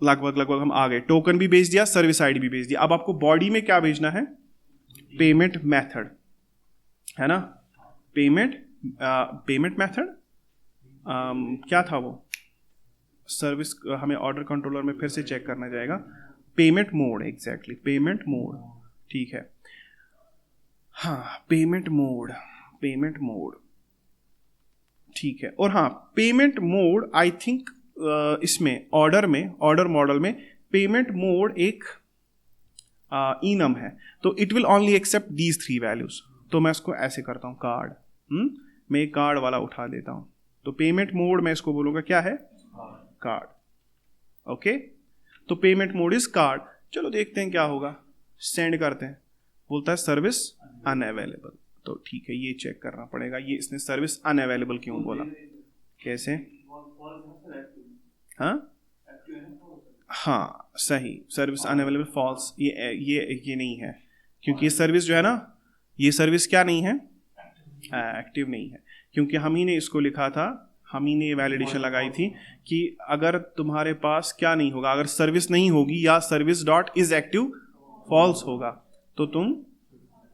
लगभग हम आ गए, टोकन भी भेज दिया, सर्विस आईडी भी भेज दिया। अब आपको बॉडी में क्या भेजना है, पेमेंट मेथड, है ना, पेमेंट मेथड क्या था वो, सर्विस हमें ऑर्डर कंट्रोलर में फिर से चेक करना जाएगा, payment mode, exactly payment mode, ठीक है, हाँ पेमेंट मोड ठीक है। और हाँ पेमेंट मोड आई थिंक इसमें ऑर्डर मॉडल में पेमेंट मोड एक इनम है, तो it will only accept these 3 values. तो मैं इसको ऐसे करता हूँ, कार्ड, मैं एक कार्ड वाला उठा देता हूँ, तो पेमेंट मोड मैं इसको बोलूँगा क्या है, कार्ड, ओके। तो पेमेंट मोड इज कार्ड। चलो देखते हैं क्या होगा, सेंड करते हैं, बोलता है सर्विस अनअवेलेबल। तो ठीक है, ये चेक करना पड़ेगा, ये इसने सर्विस अनअवेलेबल क्यों बोला, कैसे, हाँ सही, सर्विस अनअवेलेबल फॉल्स, ये नहीं है, क्योंकि ये सर्विस जो है ना, ये सर्विस क्या नहीं है, एक्टिव नहीं है, क्योंकि हम ही ने इसको लिखा था, हम ही ने वैलिडेशन लगाई थी कि अगर तुम्हारे पास क्या नहीं होगा, अगर सर्विस नहीं होगी या service dot is active false होगा तो तुम,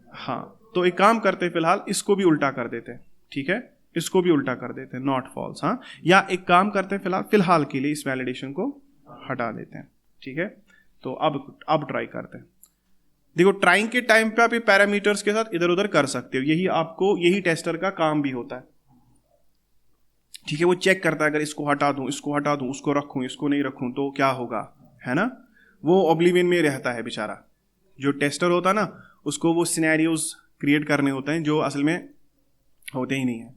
हाँ तो एक काम करते हैं, फिलहाल इसको भी उल्टा कर देते हैं, ठीक है, इसको भी उल्टा कर देते हैं, नॉट फॉल्स, हाँ, या एक काम करते हैं, फिलहाल के लिए इस वैलिडेशन को हटा देते हैं, ठीक है। तो अब ट्राई करते हैं। देखो ट्राइंग के टाइम पे आप ये पैरामीटर्स के साथ इधर उधर कर सकते हो, यही टेस्टर का काम भी होता है, ठीक है। वो चेक करता है, अगर इसको हटा दूं, उसको रखूं, इसको नहीं रखूं तो क्या होगा, है ना, वो ऑब्लिवियन में रहता है बेचारा। जो टेस्टर होता है ना, उसको वो सिनेरियोज क्रिएट करने होते हैं जो असल में होते ही नहीं है।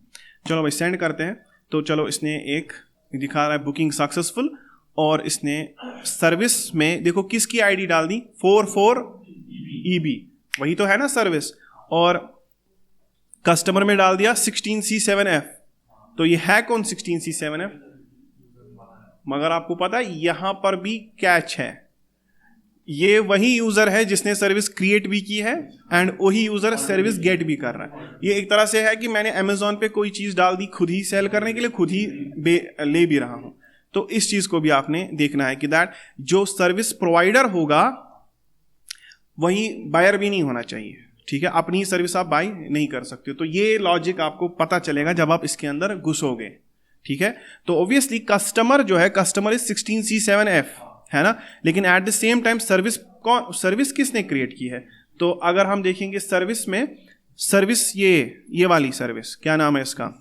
चलो भाई सेंड करते हैं। तो चलो इसने एक दिखा रहा है बुकिंग सक्सेसफुल, और इसने सर्विस में देखो किसकी आईडी डाल दी, 44EB, वही तो है ना सर्विस, और कस्टमर में डाल दिया 16C7F। तो ये है कौन 16C7F, मगर आपको पता है यहां पर भी कैच है, ये वही यूजर है जिसने सर्विस क्रिएट भी की है एंड वही यूजर सर्विस गेट भी कर रहा है। ये एक तरह से है कि मैंने अमेजोन पे कोई चीज डाल दी, खुद ही सेल करने के लिए, खुद ही ले भी रहा हूं। तो इस चीज को भी आपने देखना है कि दैट जो सर्विस प्रोवाइडर होगा वही बायर भी नहीं होना चाहिए, ठीक है, अपनी सर्विस आप बाय नहीं कर सकते हो। तो ये लॉजिक आपको पता चलेगा जब आप इसके अंदर घुसोगे, ठीक है। तो ऑब्वियसली कस्टमर जो है, कस्टमर इज 16C7F, है ना, लेकिन at the same time service किसने क्रिएट की है। तो अगर हम देखेंगे सर्विस में, सर्विस ये वाली सर्विस क्या नाम है इसका,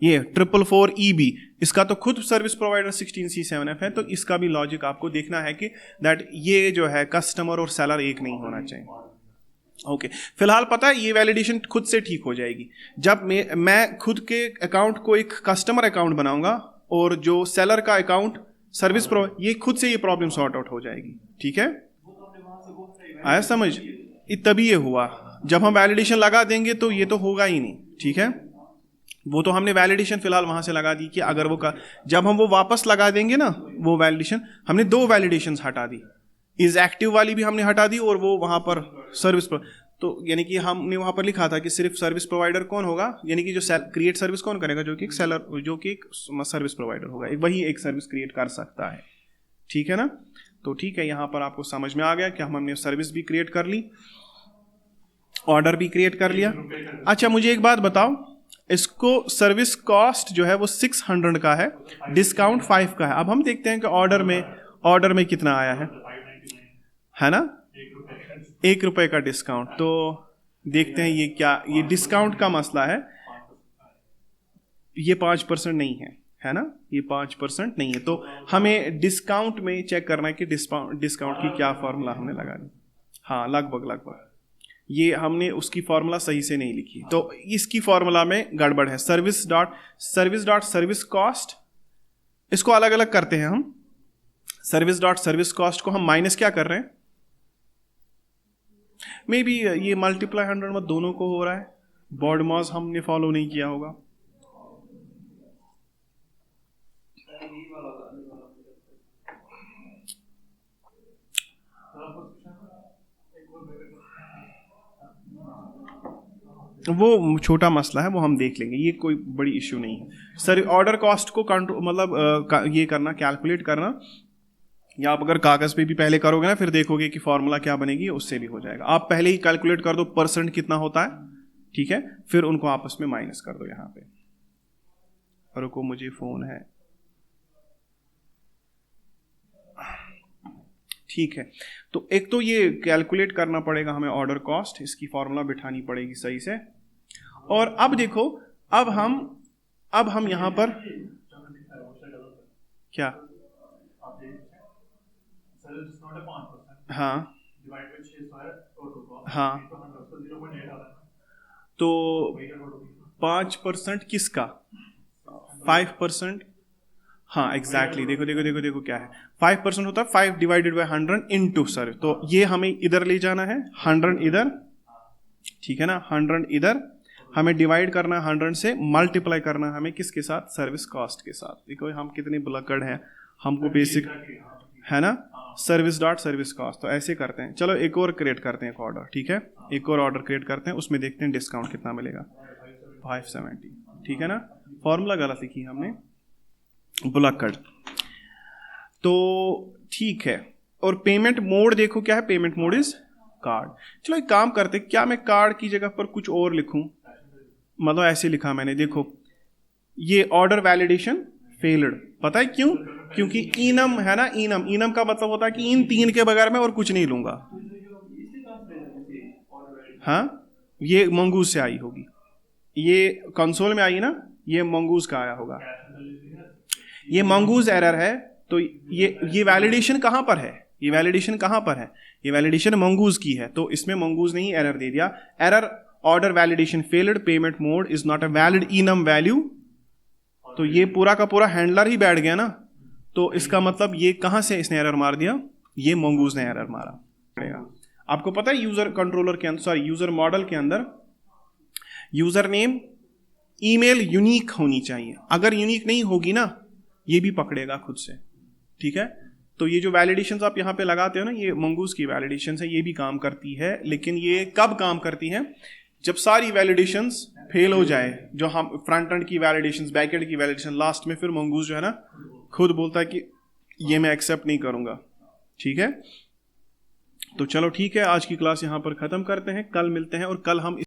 ये 444EB, इसका तो खुद सर्विस प्रोवाइडर 16C7F है। तो इसका भी लॉजिक आपको देखना है कि दैट ये जो है कस्टमर और सेलर एक नहीं होना चाहिए, ओके। फिलहाल पता है ये वैलिडेशन खुद से ठीक हो जाएगी जब मैं खुद के अकाउंट को एक कस्टमर अकाउंट बनाऊंगा और जो सेलर का अकाउंट सर्विस ये खुद से ये प्रॉब्लम सॉर्ट आउट हो जाएगी, ठीक है, आया समझ। तभी ये हुआ, जब हम वैलिडेशन लगा देंगे तो ये तो होगा ही नहीं, ठीक है। वो तो हमने वैलिडेशन फिलहाल वहां से लगा दी कि अगर वो जब हम वो वापस लगा देंगे ना वो वैलिडेशन, हमने 2 वैलिडेशंस हटा दी, इज एक्टिव वाली भी हमने हटा दी और वो वहां पर सर्विस पर, तो यानी कि हमने वहां पर लिखा था कि सिर्फ सर्विस प्रोवाइडर कौन होगा, यानी कि जो क्रिएट सर्विस कौन करेगा, जो कि एक सेलर, जो कि एक सर्विस प्रोवाइडर होगा, वही एक सर्विस क्रिएट कर सकता है, ठीक है ना। तो ठीक है, यहां पर आपको समझ में आ गया कि हमने सर्विस भी क्रिएट कर ली, ऑर्डर भी क्रिएट कर लिया। अच्छा मुझे एक बात बताओ, इसको सर्विस कॉस्ट जो है वो 600 का है, डिस्काउंट 5 का है। अब हम देखते हैं कि ऑर्डर में कितना आया है ना, ₹1 का डिस्काउंट। तो देखते हैं ये क्या, ये डिस्काउंट का मसला है, ये 5% नहीं है ना, ये 5% नहीं है। तो हमें डिस्काउंट में चेक करना है कि डिस्काउंट की क्या फॉर्मूला हमने लगा दी। हाँ लगभग ये हमने उसकी फॉर्मूला सही से नहीं लिखी, तो इसकी फॉर्मूला में गड़बड़ है। सर्विस कॉस्ट, इसको अलग अलग करते हैं हम। सर्विस कॉस्ट को हम माइनस क्या कर रहे हैं, मे बी ये मल्टीप्लाई 100 में दोनों को हो रहा है, बॉड मॉस हमने फॉलो नहीं किया होगा। वो छोटा मसला है, वो हम देख लेंगे, ये कोई बड़ी इश्यू नहीं है। सर ऑर्डर कॉस्ट को कंट्रोल मतलब ये करना, कैलकुलेट करना या आप अगर कागज पे भी पहले करोगे ना फिर देखोगे कि फॉर्मूला क्या बनेगी, उससे भी हो जाएगा। आप पहले ही कैलकुलेट कर दो परसेंट कितना होता है, ठीक है, फिर उनको आपस में माइनस कर दो यहाँ पे। रुको मुझे फोन है, ठीक है। तो एक तो ये कैलकुलेट करना पड़ेगा हमें ऑर्डर कॉस्ट, इसकी फॉर्मूला बिठानी पड़ेगी सही से। और अब देखो, अब हम यहां पर क्या, हाँ हाँ, तो 5% किसका, 5%, हाँ एग्जैक्टली, देखो देखो देखो देखो क्या है, 5% होता है 5 डिवाइडेड बाई 100 इंटू सर, तो ये हमें इधर ले जाना है, 100 इधर, ठीक है ना, 100 इधर, हमें डिवाइड करना है 100 से, मल्टीप्लाई करना है हमें किसके साथ, सर्विस कॉस्ट के साथ। देखो हम कितने बुलक्कड़ हैं, हमको बेसिक है ना, सर्विस डॉट सर्विस कॉस्ट, तो ऐसे करते हैं। चलो एक और क्रिएट करते हैं एक ऑर्डर, ठीक है, एक और ऑर्डर क्रिएट करते हैं, उसमें देखते हैं डिस्काउंट कितना मिलेगा, 570, ठीक है ना, फॉर्मूला गलत लिखी हमने, बुलक्कड़, तो ठीक है। और पेमेंट मोड देखो क्या है, पेमेंट मोड इज कार्ड। चलो एक काम करते, क्या मैं कार्ड की जगह पर कुछ और लिखूं, मतलब ऐसे लिखा मैंने, देखो ये ऑर्डर वैलिडेशन फेल्ड, पता है क्यों, क्योंकि इनम है ना, इनम का मतलब होता है कि इन 3 के बगैर मैं और कुछ नहीं लूंगा। हाँ, ये मंगूज से आई होगी, ये कंसोल में आई ना, ये मंगूज का आया होगा, ये मंगूज एरर है। तो ये वैलिडेशन कहां पर है, ये वैलिडेशन कहां पर है, ये वैलिडेशन मंगूज की है, तो इसमें मंगूज ने ही एरर दे दिया, error order validation failed, payment mode is not a valid enum value. तो ये पूरा का पूरा हैंडलर ही बैठ गया ना, तो इसका मतलब ये कहां से इसने एरर मार दिया, ये मंगूज ने एरर मारा। आपको पता है यूजर कंट्रोलर के अंदर, सॉरी यूजर मॉडल के अंदर यूजर नेम ईमेल यूनिक होनी चाहिए, अगर यूनिक नहीं होगी ना ये भी पकड़ेगा खुद से, ठीक है। तो ये जो वैलिडेशंस आप यहाँ पे लगाते हो ना, ये मंगूज की वैलिडेशंस है, ये भी काम करती है, लेकिन ये कब काम करती है, जब सारी वैलिडेशंस फेल हो जाए, जो हम फ्रंट एंड की वैलिडेशंस, बैक एंड की वैलिडेशन, लास्ट में फिर मंगूज जो है ना खुद बोलता है कि ये मैं एक्सेप्ट नहीं करूंगा, ठीक है। तो चलो ठीक है, आज की क्लास यहाँ पर खत्म करते हैं, कल मिलते हैं, और कल हम